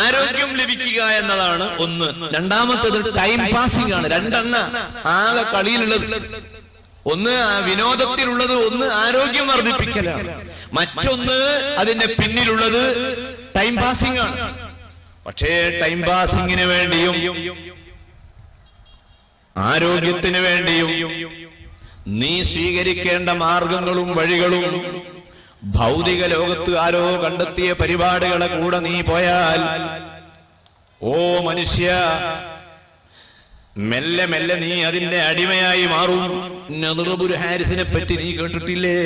ആരോഗ്യം ലഭിക്കുക എന്നതാണ് ഒന്ന്. രണ്ടാമത്തേത് ടൈം പാസിംഗ് ആണ്. രണ്ടെണ്ണ ആകെ കളിയിലുള്ളത്. ഒന്ന് വിനോദത്തിലുള്ളത്, ഒന്ന് ആരോഗ്യം വർദ്ധിപ്പിക്കലാണ്, മറ്റൊന്ന് അതിന്റെ പിന്നിലുള്ളത് ടൈം പാസിംഗ് ആണ്. പക്ഷേ ടൈം പാസിംഗിന് വേണ്ടിയും ആരോഗ്യത്തിന് വേണ്ടിയും നീ സ്വീകരിക്കേണ്ട മാർഗങ്ങളും വഴികളും ഭൗതിക ലോകത്ത് ആരോ കണ്ടെത്തിയ പരിപാടികളെ കൂടെ നീ പോയാൽ, ഓ മനുഷ്യ, മെല്ലെ മെല്ലെ നീ അതിന്റെ അടിമയായി മാറും. നദ്റുൽ ഹാരിസിനെ പറ്റി നീ കേട്ടിട്ടില്ലേ?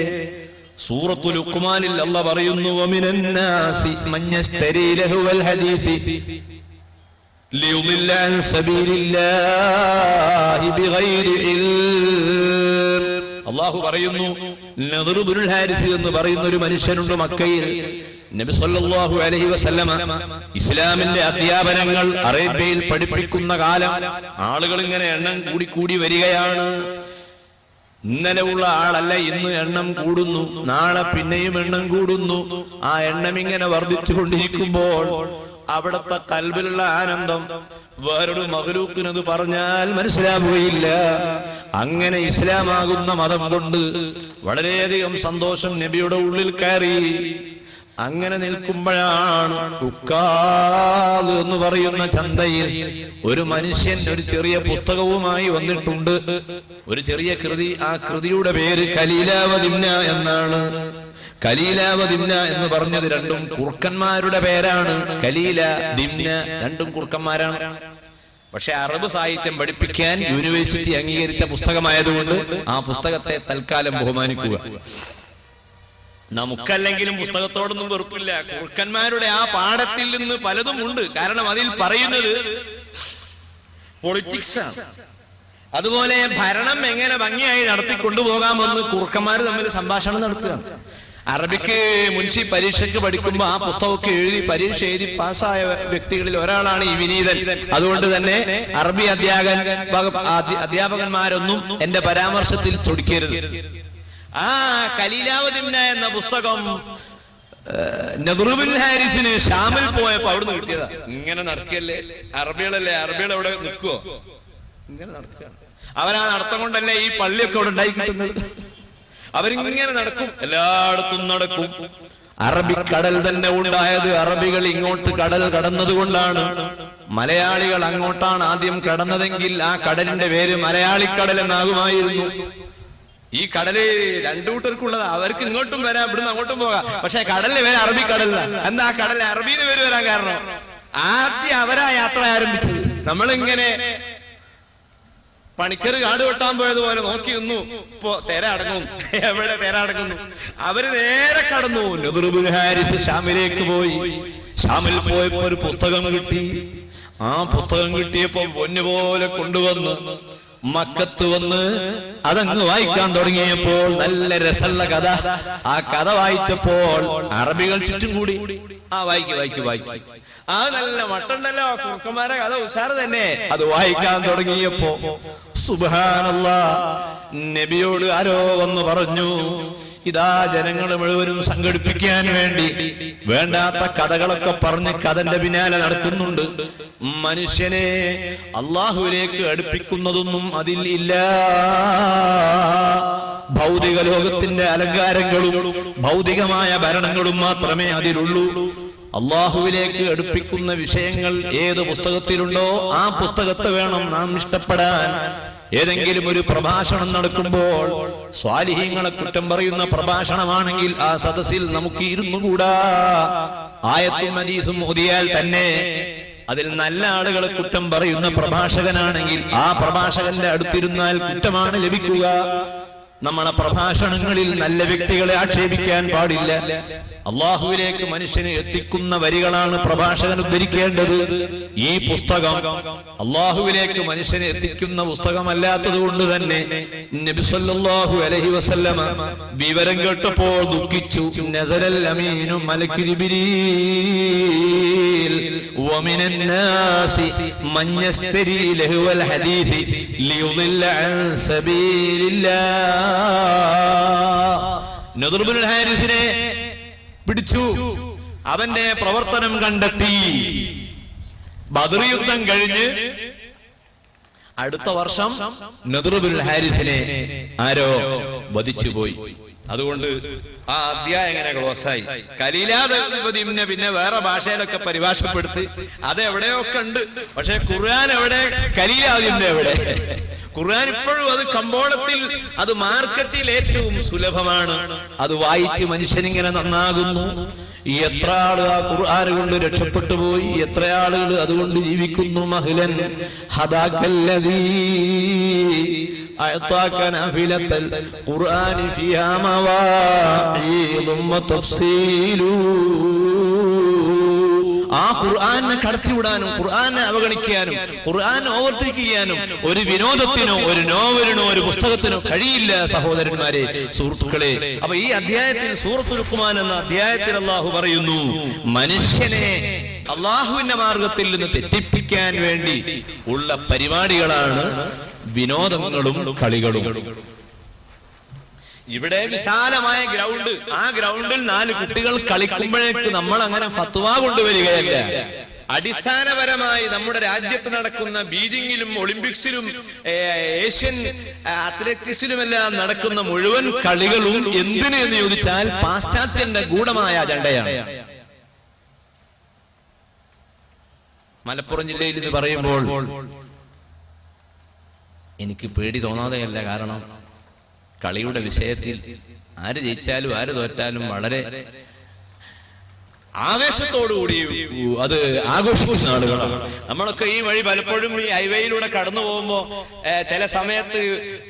സൂറത്തുൽ ലുഖ്മാനിൽ അല്ലാഹ് പറയുന്നു, വമിനൻ നാസി മൻ യസ്തരി ലഹുവൽ ഹദീസി ലിയുദില്ല അൻ സബീലില്ലാഹി ബിഗൈരി ഇൽം. അല്ലാഹു പറയുന്നു, നദ്റുൽ ഹാരിസ് എന്ന് പറയുന്ന ഒരു മനുഷ്യനുണ്ട് മക്കയിൽ. നബി സല്ലല്ലാഹു അലൈഹി വസല്ലമ ഇസ്ലാമിന്റെ അധ്യാപനങ്ങൾ അറേബ്യയിൽ പഠിപ്പിക്കുന്ന കാലം ആളുകൾ ഇങ്ങനെ എണ്ണം കൂടി വരികയാണ്. ഇന്നലെ ഉള്ള ആളല്ല, ഇന്ന് എണ്ണം കൂടുന്നു, നാളെ പിന്നെയും എണ്ണം കൂടുന്നു. ആ എണ്ണം ഇങ്ങനെ വർദ്ധിച്ചു കൊണ്ടിരിക്കുമ്പോൾ അവിടുത്തെ കൽബിലുള്ള ആനന്ദം വേറൊരു മഖ്ലൂഖിനത് പറഞ്ഞാൽ മനസ്സിലാവുകയില്ല. അങ്ങനെ ഇസ്ലാമാകുന്ന മതം കൊണ്ട് വളരെയധികം സന്തോഷം നബിയുടെ ഉള്ളിൽ കയറി. അങ്ങനെ നിൽക്കുമ്പോഴാണ് ഉക്കാദ് എന്ന് പറയുന്ന ചന്തയിൽ ഒരു മനുഷ്യൻ ഒരു ചെറിയ പുസ്തകവുമായി വന്നിട്ടുണ്ട്, ഒരു ചെറിയ കൃതി. ആ കൃതിയുടെ പേര് ഖലീലാവദിംന എന്നാണ്. ഖലീലാവദിംന എന്ന് പറഞ്ഞത് രണ്ടും കുർക്കന്മാരുടെ പേരാണ്. ഖലീല, ദിംന, രണ്ടും കുർക്കന്മാരാണ്. പക്ഷെ അറബ് സാഹിത്യം പഠിപ്പിക്കാൻ യൂണിവേഴ്സിറ്റി അംഗീകരിച്ച പുസ്തകമായതുകൊണ്ട് ആ പുസ്തകത്തെ തൽക്കാലം ബഹുമാനിക്കുക. നമുക്കല്ലെങ്കിലും പുസ്തകത്തോടൊന്നും വെറുപ്പില്ല. കുർക്കന്മാരുടെ ആ പാഠത്തിൽ നിന്ന് പലതും ഉണ്ട്. കാരണം അതിൽ പറയുന്നത് പൊളിറ്റിക്സ് ആണ്. അതുപോലെ ഭരണം എങ്ങനെ ഭംഗിയായി നടത്തിക്കൊണ്ടുപോകാമെന്ന് കുർക്കന്മാർ തമ്മിൽ സംഭാഷണം നടത്തുകയാണ്. അറബിക്ക് മുൻഷി പരീക്ഷയ്ക്ക് പഠിക്കുമ്പോൾ ആ പുസ്തകമൊക്കെ എഴുതി പരീക്ഷ എഴുതി പാസ്സായ വ്യക്തികളിൽ ഒരാളാണ് ഈ വിനീതൻ. അതുകൊണ്ട് തന്നെ അറബി അധ്യാപകന്മാരൊന്നും എന്റെ പരാമർശത്തിൽ ചൊടിക്കരുത്. ആ ഖലീലാവദിംന എന്ന പുസ്തകം നദ്റുൽ ഹാരിസിന് ഷാമിൽ പോയപ്പോ അവിടുന്ന് കിട്ടിയതാ. ഇങ്ങനെ നടക്കുകയല്ലേ, അറബികളല്ലേ, അറബികൾ അവിടെ നിൽക്കുവോ? ഇങ്ങനെ നടക്കുകയാണ്. അവരാ നടത്തം കൊണ്ടല്ലേ ഈ പള്ളിയൊക്കെ അവിടെ ഉണ്ടായി കിട്ടുന്നത്. അവരിങ്ങനെ നടക്കും, എല്ലായിടത്തും നടക്കും. അറബിക്കടൽ തന്നെ ഉണ്ടായത് അറബികൾ ഇങ്ങോട്ട് കടൽ കടന്നത് കൊണ്ടാണ്. മലയാളികൾ അങ്ങോട്ടാണ് ആദ്യം കടന്നതെങ്കിൽ ആ കടലിന്റെ പേര് മലയാളിക്കടൽ എന്നാകുമായിരുന്നു. ഈ കടല് രണ്ടു കൂട്ടർക്കുള്ളത്. അവർക്ക് ഇങ്ങോട്ടും വരാം, ഇവിടുന്ന് അങ്ങോട്ടും പോകാം. പക്ഷെ കടലിന് വരെ അറബിക്കടലിലാണ്. എന്താ കടൽ അറബിന്ന് പേര് വരാൻ കാരണം? ആദ്യം അവരാ യാത്ര ആരംഭിച്ചത്. നമ്മളിങ്ങനെ പണിക്കർ കാട് വെട്ടാൻ പോയതുപോലെ നോക്കി നിന്നു. ഇപ്പൊ തെര അടങ്ങും. എവിടെ തെര അടങ്ങുന്നു? അവര് നേരെ കടന്നു. നദ്ർ ബിൻ ഹാരിസ് ഷാമിലേക്ക് പോയി. ഷാമിൽ പോയപ്പോ ഒരു പുസ്തകം കിട്ടി. ആ പുസ്തകം കിട്ടിയപ്പോ പൊന്നുപോലെ കൊണ്ടുവന്ന് മക്കത്ത് വന്ന് അതങ്ങ് വായിക്കാൻ തുടങ്ങിയപ്പോൾ നല്ല രസമുള്ള കഥ. ആ കഥ വായിച്ചപ്പോൾ അറബികൾ ചുറ്റും കൂടി വായിക്കും. ആ നല്ല മട്ടുണ്ടല്ലോ കുറുക്കന്മാരെ കഥ ഉഷാറ് തന്നെ. അത് വായിക്കാൻ തുടങ്ങിയപ്പോ സുബ്ഹാനല്ലാഹ്, നബിയോട് ആരോ വന്ന് പറഞ്ഞു, ഇതാ ജനങ്ങളെ മുഴുവനും സംഘടിപ്പിക്കാൻ വേണ്ടി വേണ്ടാത്ത കഥകളൊക്കെ പറഞ്ഞ് കഥന്റെ പിന്നാലെ നടക്കുന്നുണ്ട്. മനുഷ്യനെ അള്ളാഹുവിലേക്ക് അടുപ്പിക്കുന്നതൊന്നും അതിൽ ഇല്ല. ഭൗതിക ലോകത്തിന്റെ അലങ്കാരങ്ങളും ഭൗതികമായ ഭരണങ്ങളും മാത്രമേ അതിലുള്ളൂ. അള്ളാഹുവിലേക്ക് അടുപ്പിക്കുന്ന വിഷയങ്ങൾ ഏത് പുസ്തകത്തിലുണ്ടോ ആ പുസ്തകത്തെ വേണം നാം ഇഷ്ടപ്പെടാൻ. ഏതെങ്കിലും ഒരു പ്രഭാഷണം നടക്കുമ്പോൾ സ്വാലിഹീങ്ങളെ കുറ്റം പറയുന്ന പ്രഭാഷണമാണെങ്കിൽ ആ സദസ്സിൽ നമുക്ക് ഇരുന്നുകൂടാ. ആയത്തും ഹദീസും ഓതിയാൽ തന്നെ അതിൽ നല്ല ആളുകളെ കുറ്റം പറയുന്ന പ്രഭാഷകനാണെങ്കിൽ ആ പ്രഭാഷകന്റെ അടുത്തിരുന്നാൽ കുറ്റമാണ് ലഭിക്കുക. നമ്മളെ പ്രഭാഷണങ്ങളിൽ നല്ല വ്യക്തികളെ ആക്ഷേപിക്കാൻ പാടില്ല. അള്ളാഹുവിലേക്ക് മനുഷ്യനെ എത്തിക്കുന്ന വരികളാണ് പ്രഭാഷകൻ ഉദ്ധരിക്കേണ്ടത്. ഈ പുസ്തകം അള്ളാഹുവിലേക്ക് മനുഷ്യനെ എത്തിക്കുന്ന പുസ്തകമല്ലാത്തത് കൊണ്ട് തന്നെ നബി സല്ലല്ലാഹു അലൈഹി വസല്ലമ വിവരം കേട്ടപ്പോൾ ദുഃഖിച്ചു. നസലൽ അമീനു മലക്ക് ജിബ്രീൽ വമിനൻ നാസി മൻ യസ്തരി ലഹുൽ ഹദീസ് ലിയുദില്ല അൻ സബീലില്ലാഹ്. നദ്ർ ബിൻ ഹാരിസിനെ പിടിച്ചു. അവന്റെ പ്രവർത്തനം കണ്ടെത്തി. ബദർ യുദ്ധം കഴിഞ്ഞ് അടുത്ത വർഷം നദ്ർ ബിൻ ഹാരിസിനെ ആരോ വധിച്ചുപോയി. അതുകൊണ്ട് ആ അധ്യായം എങ്ങനെ ക്ലോസായി. കലീലാദിനെ പിന്നെ വേറെ ഭാഷയിലൊക്കെ പരിഭാഷപ്പെടുത്തി അതെവിടെയൊക്കെ ഉണ്ട്. പക്ഷെ ഖുർആൻ എവിടെ? കലീലാദിന്റെ എവിടെ? ഖുർആൻ ഇപ്പോഴും അത് കമ്പോളത്തിൽ, അത് മാർക്കറ്റിൽ ഏറ്റവും സുലഭമാണ്. അത് വായിച്ച് മനുഷ്യനിങ്ങനെ നന്നാകുന്നു. എത്ര ആള് ആ ഖുർആൻ കൊണ്ട് രക്ഷപ്പെട്ടു പോയി, എത്ര ആളുകൾ അതുകൊണ്ട് ജീവിക്കുന്നു. മഹ്ലൻ ഹദാകല്ലദീ അഅതാക നഫിലത്തൽ ഖുർആനി ഫിഹാ മവാഇദും വതഫ്സീലു. ആ ഖുർആനെ കടത്തിവിടാനും ഖുർആനെ അവഗണിക്കാനും ഖുർആൻ ഓവർടേക്ക് ചെയ്യാനും ഒരു വിനോദത്തിനോ ഒരു നോവലിനോ ഒരു പുസ്തകത്തിനോ കഴിയില്ല സഹോദരന്മാരെ, സുഹൃത്തുക്കളെ. അപ്പൊ ഈ അധ്യായത്തിൽ സൂറത്തുൽ ലുഖ്മാൻ എന്ന അധ്യായത്തിൽ അള്ളാഹു പറയുന്നു, മനുഷ്യനെ അള്ളാഹുവിന്റെ മാർഗത്തിൽ നിന്ന് തെറ്റിപ്പിക്കാൻ വേണ്ടി ഉള്ള പരിപാടികളാണ് വിനോദങ്ങളും കളികളും. ഇവിടെ വിശാലമായ ഗ്രൗണ്ട്, ആ ഗ്രൗണ്ടിൽ 4 കുട്ടികൾ കളിക്കുമ്പോഴേക്ക് നമ്മൾ അങ്ങനെ ഫത്വ കൊണ്ടുവരികയല്ല. അടിസ്ഥാനപരമായി നമ്മുടെ രാജ്യത്ത് നടക്കുന്ന ബീജിംഗിലും ഒളിമ്പിക്സിലും ഏഷ്യൻ അത്ലറ്റിക്സിലുമെല്ലാം നടക്കുന്ന മുഴുവൻ കളികളും എന്തിന് എന്ന് ചോദിച്ചാൽ പാശ്ചാത്യന്റെ ഗൂഢമായ അജണ്ടയാണ്. മലപ്പുറം ജില്ലയിൽ ഇത് പറയുമ്പോൾ എനിക്ക് പേടി തോന്നാതെയല്ല. കാരണം കളിയുടെ വിഷയത്തിൽ ആര് ജയിച്ചാലും ആര് തോറ്റാലും വളരെ ആവേശത്തോടുകൂടി അത് ആഘോഷിക്കുന്ന ആളുകളാണ് നമ്മളൊക്കെ. ഈ വഴി പലപ്പോഴും ഈ ഹൈവേയിലൂടെ കടന്നു പോകുമ്പോ ചില സമയത്ത്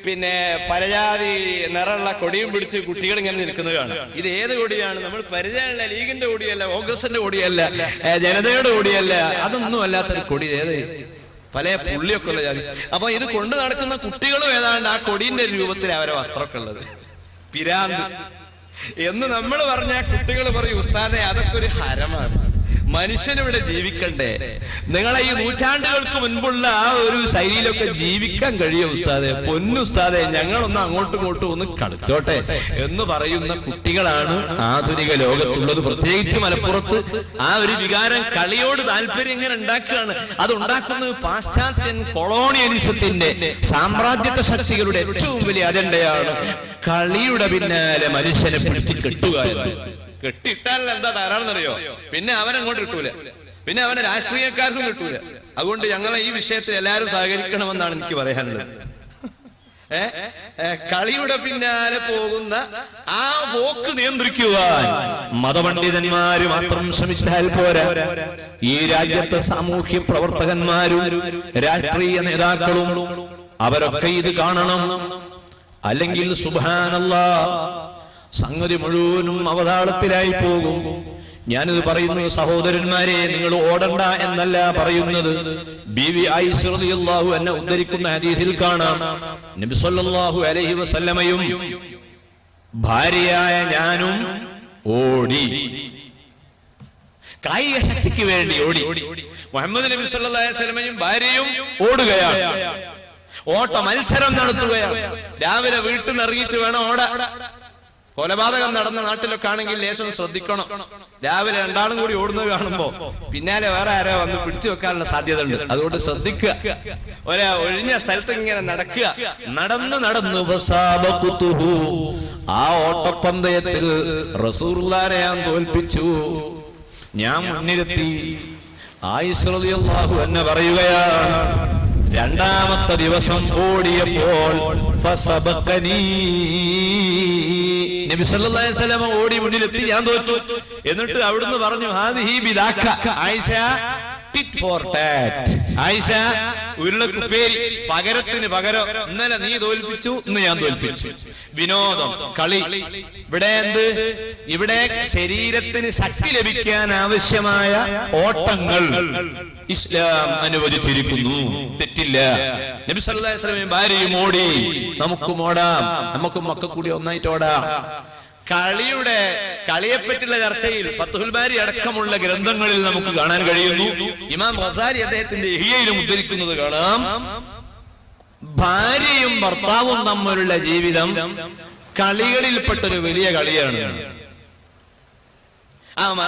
പിന്നെ പലജാതി നിറമുള്ള കൊടിയും പിടിച്ച് കുട്ടികൾ ഇങ്ങനെ നിൽക്കുന്നതാണ്. ഇത് ഏത് കൊടിയാണ്? നമ്മൾ പരിചയമുള്ള ലീഗിന്റെ കൊടിയല്ല, കോൺഗ്രസിന്റെ കൊടിയല്ല, ജനതയുടെ കൊടിയല്ല, അതൊന്നും അല്ലാത്തൊരു കൊടി. ഏത് പല പുള്ളിയൊക്കെ ഉള്ള ജാതി. അപ്പൊ ഇത് കൊണ്ടു നടക്കുന്ന കുട്ടികളും ഏതാണ്ട് ആ കൊടിന്റെ രൂപത്തിൽ അവരെ വസ്ത്രമൊക്കെ ഉള്ളത്. പിരാന്ത് എന്ന് നമ്മൾ പറഞ്ഞ കുട്ടികൾ പറയും, ഉസ്താദെ അതൊക്കെ ഒരു ഹരമാണ്, മനുഷ്യനിവിടെ ജീവിക്കണ്ടേ, നിങ്ങളെ ഈ നൂറ്റാണ്ടുകൾക്ക് മുൻപുള്ള ആ ഒരു ശൈലിയിലൊക്കെ ജീവിക്കാൻ കഴിയും ഉസ്താദെ, പൊന്നുസ്താദെ ഞങ്ങളൊന്ന് അങ്ങോട്ടും ഇങ്ങോട്ടും ഒന്ന് കളിച്ചോട്ടെ എന്ന് പറയുന്ന കുട്ടികളാണ് ആധുനിക ലോകത്തുള്ളത്. പ്രത്യേകിച്ച് മലപ്പുറത്ത് ആ ഒരു വികാരം, കളിയോട് താല്പര്യം ഇങ്ങനെ ഉണ്ടാക്കുകയാണ്. അത് ഉണ്ടാക്കുന്നത് പാശ്ചാത്യൻ കൊളോണിയലിസത്തിന്റെ സാമ്രാജ്യത്വ ശക്തികളുടെ ഏറ്റവും വലിയ അജണ്ടയാണ്. കളിയുടെ പിന്നാലെ മനുഷ്യനെ പിടിച്ച് കെട്ടുക. കെട്ടിട്ടാൽ എന്താ ധാരാളെന്നറിയോ? പിന്നെ അവനങ്ങോട്ട് കിട്ടൂല, പിന്നെ അവനെ രാഷ്ട്രീയക്കാർക്കും കിട്ടൂല. അതുകൊണ്ട് ഞങ്ങളെ ഈ വിഷയത്തിൽ എല്ലാവരും സഹകരിക്കണമെന്നാണ് എനിക്ക് പറയാനുള്ളത്. കളിയുടെ പിന്നാലെ പോകുന്ന ആ പോക്ക് നിയന്ത്രിക്കുവാൻ മതപണ്ഡിതന്മാര് മാത്രം ശ്രമിച്ചാൽ പോരാ. ഈ രാജ്യത്തെ സാമൂഹ്യ പ്രവർത്തകന്മാരും രാഷ്ട്രീയ നേതാക്കളും അവരൊക്കെ ഇത് കാണണം. അല്ലെങ്കിൽ സുബ്ഹാനല്ലാഹ് സംഗതി മുഴുവനും അവതാളത്തിലായി പോകും. ഞാനിത് പറയുന്നു സഹോദരന്മാരെ, നിങ്ങൾ ഓടണ്ട എന്നല്ല പറയുന്നത്. ബീവി ആയിഷ റളിയല്ലാഹു അൻഹ ഉദ്ധരിക്കുന്ന ഹദീസിൽ കാണാം, നബി സല്ലല്ലാഹു അലൈഹി വസല്ലമയും ഭാര്യയായ ഞാനും ഓടി, കായിക ശക്തിക്ക് വേണ്ടി ഓടി. മുഹമ്മദ് നബി സല്ലല്ലാഹു അലൈഹി വസല്ലമയും ഭാര്യയും ഓടുകയാണ്, ഓട്ട മത്സരം നടത്തുകയാണ്. രാവിലെ വീട്ടിൽ നിന്ന് ഇറങ്ങിയിട്ട് വേണം ഓടാൻ. കൊലപാതകം നടന്ന നാട്ടിലൊക്കെ ആണെങ്കിൽ ലേശം ശ്രദ്ധിക്കണം. രാവിലെ രണ്ടാളും കൂടി ഓടുന്നത് കാണുമ്പോ പിന്നാലെ വേറെ ആരോ വന്ന് പിടിച്ചു വെക്കാനുള്ള സാധ്യത ഉണ്ട്. അതുകൊണ്ട് ശ്രദ്ധിക്കുക. ഒഴിഞ്ഞ സ്ഥലത്ത് ഇങ്ങനെ നടക്കുക. നടന്ന് ആ ഓട്ടപ്പന്തയത്തിൽ റസൂലുള്ളാഹിനെ ഞാൻ തോൽപ്പിച്ചു, ഞാൻ മുന്നിലെത്തി. ആയിഷ റളിയല്ലാഹു അൻഹ പറയുകയാണ്, രണ്ടാമത്തെ ദിവസം ഓടിയപ്പോൾ ഫസബഖനി, നബി സല്ലല്ലാഹു അലൈഹി വസല്ലം ഓടി മുന്നിലെത്തി, ഞാൻ തോറ്റു. എന്നിട്ട് അവിടുന്ന് പറഞ്ഞു, ഹാദിഹി ബിദാക, Aisha tit for tat, Aisha ഉരുളക്കുപ്പേരി, പകരത്തിന് പകരം. ഇന്നലെ നീ തോൽപ്പിച്ചു, ഇന്ന് ഞാൻ തോൽപ്പിച്ചു. വിനോദം, കളി. ഇവിടെ എന്ത്? ഇവിടെ ശരീരത്തിന് ശക്തി ലഭിക്കാൻ ആവശ്യമായ ഓട്ടങ്ങൾ ഇസ്ലാം അനുവദിച്ചിരിക്കുന്നു. തെറ്റില്ല. നബി സല്ലല്ലാഹു അലൈഹി വസല്ലം ഭാര്യയും ഓടി, നമുക്കും ഓടാം, നമുക്കും ഒക്കെ കൂടി ഒന്നായിട്ട് ഓടാം. കളിയെപ്പറ്റിയുള്ള ചർച്ചയിൽ ഫത്ഹുൽ ബാരി അടക്കമുള്ള ഗ്രന്ഥങ്ങളിൽ നമുക്ക് കാണാൻ കഴിയുന്നു. ഇമാം ഗസാലി അദ്ദേഹത്തിന്റെ ഇഹ്യയിലും ഉദ്ധരിക്കുന്നത് കാണാം, ഭാര്യയും ഭർത്താവും തമ്മിലുള്ള ജീവിതം കളികളിൽപ്പെട്ടൊരു വലിയ കളിയാണ്.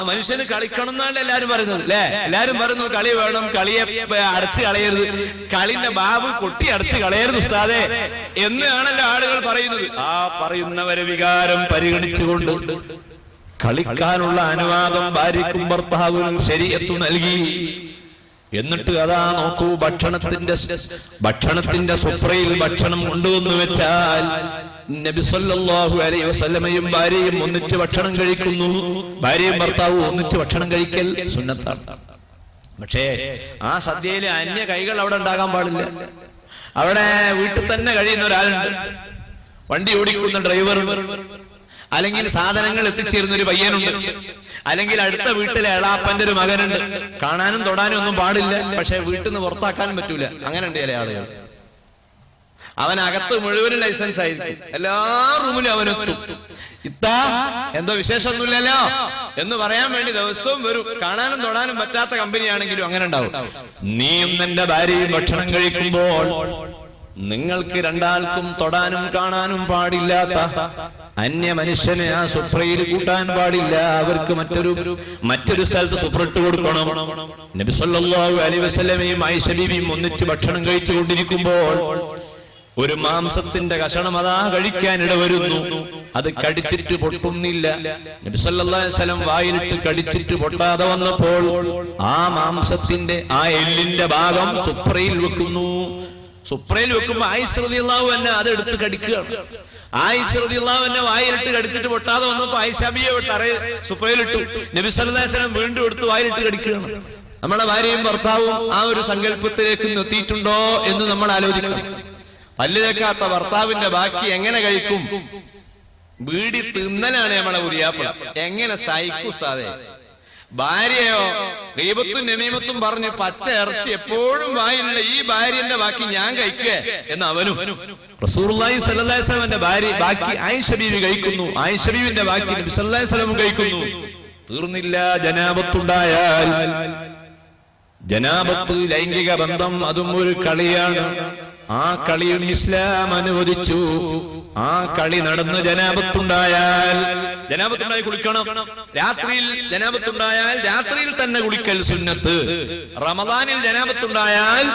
മനുഷ്യന് കളിക്കണം എന്നാണ് എല്ലാരും പറയുന്നത്, അല്ലെ? എല്ലാരും പറയുന്നു കളി വേണം, കളിയെ അടച്ചു കളയരുത്, കളിന്റെ ബാബ് കൊട്ടി അടച്ചു കളയരുത് ഉസ്താദേ എന്നാണല്ലോ ആളുകൾ പറയുന്നത്. ആ പറയുന്നവരെ വികാരം പരിഗണിച്ചുകൊണ്ട് കളിക്കാനുള്ള അനുവാദം ഭാര്യയ്ക്കും ഭർത്താവിനും ശരീഅത്ത് നൽകി. എന്നിട്ട് അതാ നോക്കൂ, ഭക്ഷണത്തിന്റെ സുപ്രയിൽ ഭക്ഷണം കൊണ്ടുവന്നു വെച്ചാൽ നബി സല്ലല്ലാഹു അലൈഹി വസല്ലമയും ഭാര്യയും ഒന്നിച്ച് ഭക്ഷണം കഴിക്കുന്നു. ഭാര്യയും ഭർത്താവും ഒന്നിച്ച് ഭക്ഷണം കഴിക്കൽ സുന്നത്താണ്. പക്ഷേ ആ സദ്യയിലെ അന്യ കൈകൾ അവിടെ ഉണ്ടാകാൻ പാടില്ല. അവിടെ വീട്ടിൽ തന്നെ കഴിയുന്ന ഒരാളുണ്ട്, വണ്ടി ഓടിക്കുന്ന ഡ്രൈവർ, അല്ലെങ്കിൽ സാധനങ്ങൾ എത്തിച്ചേരുന്ന ഒരു പയ്യനുണ്ട്, അല്ലെങ്കിൽ അടുത്ത വീട്ടിലെ എളാപ്പന്റെ ഒരു മകനുണ്ട്. കാണാനും തൊടാനും ഒന്നും പാടില്ല, പക്ഷെ വീട്ടിൽ നിന്ന് പുറത്താക്കാനും പറ്റൂല. അങ്ങനെ ഉണ്ട് ചില ആളുകൾ. അവനകത്ത് മുഴുവനും ലൈസൻസ് ആയിരിക്കും, എല്ലാ റൂമിലും അവനെത്തും. ഇത്താ എന്തോ വിശേഷമൊന്നുമില്ലല്ലോ എന്ന് പറയാൻ വേണ്ടി ദിവസവും വരും. കാണാനും തൊടാനും പറ്റാത്ത കമ്പനിയാണെങ്കിലും അങ്ങനെ ഉണ്ടാവും. നീയും നിന്റെ ഭാര്യയും ഭക്ഷണം കഴിക്കുമ്പോൾ നിങ്ങൾക്ക് രണ്ടാൾക്കും തൊടാനും കാണാനും പാടില്ലാത്ത അന്യ മനുഷ്യനെ ആ സുപ്രയിൽ കൂട്ടാൻ പാടില്ല. അവർക്ക് മറ്റൊരു സ്ഥലത്ത് സുപ്രട്ട് കൊടുക്കണം. നബി സല്ലല്ലാഹു അലൈഹി വസല്ലമയും ആയിഷ ബീവിയും ഒന്നിച്ച് ഭക്ഷണം കഴിച്ചുകൊണ്ടിരിക്കുമ്പോൾ ഒരു മാംസത്തിന്റെ കഷണം അതാ കഴിക്കാൻ ഇടവരുന്നു. അത് കടിച്ചിട്ട് പൊട്ടുന്നില്ല. നബി സല്ലല്ലാഹു അലൈഹി വസല്ലം വായിലിട്ട് കടിച്ചിട്ട് പൊട്ടാതെ വന്നപ്പോൾ ആ മാംസത്തിന്റെ ആ എല്ലിന്റെ ഭാഗം സുപ്രയിൽ വെക്കുന്നു. സുപ്രയിൽ വെക്കുമ്പോ ആയിഷ റളിയല്ലാഹു അൻഹ അത് എടുത്ത് കടിക്കുകയാണ്. ആയിഷ റളിയല്ലാഹു അൻഹ വായിലിട്ട് കടിച്ചിട്ട് പൊട്ടാതെ വന്നപ്പോ ആയിഷ ബീവിയെ സുപ്രയിലിട്ടു. നബി സല്ലല്ലാഹു അലൈഹി വസല്ലം വീണ്ടും എടുത്ത് വായിലിട്ട് കടിക്കുകയാണ്. നമ്മുടെ ഭാര്യയും ഭർത്താവും ആ ഒരു സങ്കല്പത്തിലേക്ക് എത്തിയിട്ടുണ്ടോ എന്ന് നമ്മൾ ആലോചിക്കണം. പല്ല് തേക്കാത്ത ഭർത്താവിന്റെ ബാക്കി എങ്ങനെ കഴിക്കും? ബീഡി തിന്നലാണ് നമ്മളെ പുതിയാപ്പിള. എങ്ങനെ സഹിക്കും ഉസ്താദേ? ഭാര്യയോ ഗീബത്തും നമീമത്തും പറഞ്ഞ് പച്ച ഇറച്ചി എപ്പോഴും വായിലുള്ള ഈ ഭാര്യന്റെ ബാക്കി ഞാൻ കഴിക്കുക എന്ന് അവനും. റസൂലുള്ളാഹി സ്വല്ലല്ലാഹു അലൈഹി വസല്ലമയുടെ ഭാര്യ ബാക്കി ആയിഷ ബീവി കഴിക്കുന്നു. ആയിഷ ബീവിന്റെ ബാക്കി നബി സല്ലല്ലാഹു അലൈഹി വസല്ലം കഴിക്കുന്നു. തീർന്നില്ല. ജനാബത്തുണ്ടായാൽ, ജനാബത്ത് ലൈംഗിക ബന്ധം അതും ഒരു കളിയാണ്. ആ കളിയും ഇസ്ലാം അനുവദിച്ചു. ആ കളി നടന്ന് ജനാബത്തുണ്ടായാൽ കുളിക്കണം. രാത്രിയിൽ ജനാബത്തുണ്ടായാൽ രാത്രിയിൽ തന്നെ കുളിക്കൽ സുന്നത്ത്. റമദാനിൽ ജനാബത്തുണ്ടായാൽ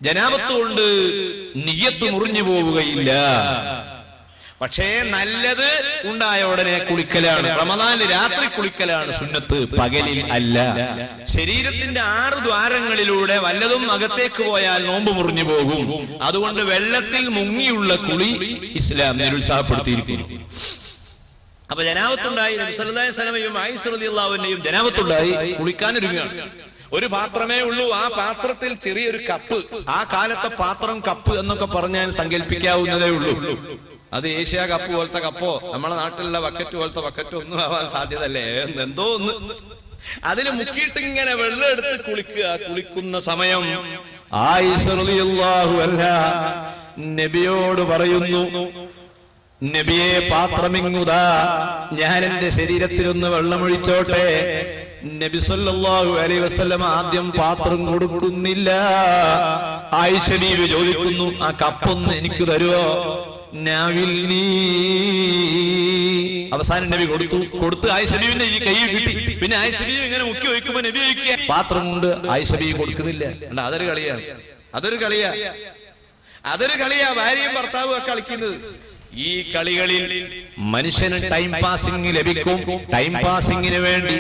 ജനാബത്ത് കൊണ്ട് നിയ്യത്ത് മുറിഞ്ഞു പോവുകയില്ല. പക്ഷേ നല്ലത് ഉണ്ടായ ഉടനെ കുളിക്കലാണ്. റമദാനിൽ രാത്രി കുളിക്കലാണ് സുന്നത്ത്, പകലിൽ അല്ല. ശരീരത്തിന്റെ 6 ദ്വാരങ്ങളിലൂടെ വല്ലതും അകത്തേക്ക് പോയാൽ നോമ്പ് മുറിഞ്ഞു പോകും. അതുകൊണ്ട് വെള്ളത്തിൽ മുങ്ങിയുള്ള കുളി ഇസ്ലാം നിരുത്സാഹപ്പെടുത്തിയിരിക്കുന്നു. അപ്പൊ ജനാബത്തുണ്ടായി, നബി സല്ലല്ലാഹു അലൈഹി വസല്ലമയും ആയിഷ റളിയല്ലാഹു അൻഹയും ജനാബത്തുണ്ടായി, കുളിക്കാനൊരുങ്ങുകയാണ്. ഒരു പാത്രമേ ഉള്ളൂ, ആ പാത്രത്തിൽ ചെറിയൊരു കപ്പ്. ആ കാലത്തെ പാത്രം കപ്പ് എന്നൊക്കെ പറഞ്ഞാൽ സങ്കല്പിക്കാവുന്നതേ ഉള്ളൂ. അത് ഏഷ്യ കപ്പ് പോലത്തെ കപ്പോ നമ്മളെ നാട്ടിലുള്ള ബക്കറ്റ് പോലത്തെ ബക്കറ്റോ ഒന്നും ആവാൻ സാധ്യതല്ലേ, എന്തോ ഒന്ന്. അതിൽ മുക്കിയിട്ട് ഇങ്ങനെ വെള്ളം എടുത്ത് കുളിക്കുക. കുളിക്കുന്ന സമയം ആയിഷ റളിയല്ലാഹു അൻഹാ നബിയോട് പറയുന്നു, നബിയെ പാത്രമിങ്ങുതാ, ഞാൻ എന്റെ ശരീരത്തിലൊന്ന് വെള്ളമൊഴിച്ചോട്ടെ. നബി സല്ലല്ലാഹു അലൈഹി വസല്ലം ആദ്യം പാത്രം കൊടുക്കുന്നില്ല. ആയിഷ ബീവി ചോദിക്കുന്നു, ആ കപ്പൊന്ന് എനിക്ക് തരുമോ? അവസാനം നബി കൊടുത്ത് ആയിഷ ബീവിന്റെ ഈ കയ്യിൽ കിട്ടി. പിന്നെ ആയിഷ ബീവി ഇങ്ങനെ മുക്കി വയ്ക്കുമ്പോ നബി വയ്ക്കുക പാത്രം കൊണ്ട് ആയിഷ ബീവി കൊടുക്കുന്നില്ല. അതൊരു കളിയാണ്, അതൊരു കളിയാ ഭാര്യയും ഭർത്താവും ഒക്കെ കളിക്കുന്നത്. ഈ കളികളിൽ മനുഷ്യന് ടൈം പാസിംഗ് ലഭിക്കും. ടൈം പാസിംഗിന് വേണ്ടി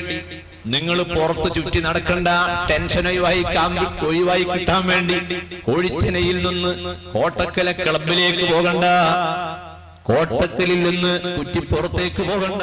നിങ്ങൾ പുറത്ത് ചുറ്റി നടക്കണ്ട, ടെൻഷൻ ഒഴിവായി കിട്ടാൻ വേണ്ടി കോഴിച്ചനയിൽ നിന്ന് കോട്ടക്കല ക്ലബിലേക്ക് പോകണ്ട, കോട്ടക്കലിൽ നിന്ന് കുറ്റിപ്പുറത്തേക്ക് പോകണ്ട.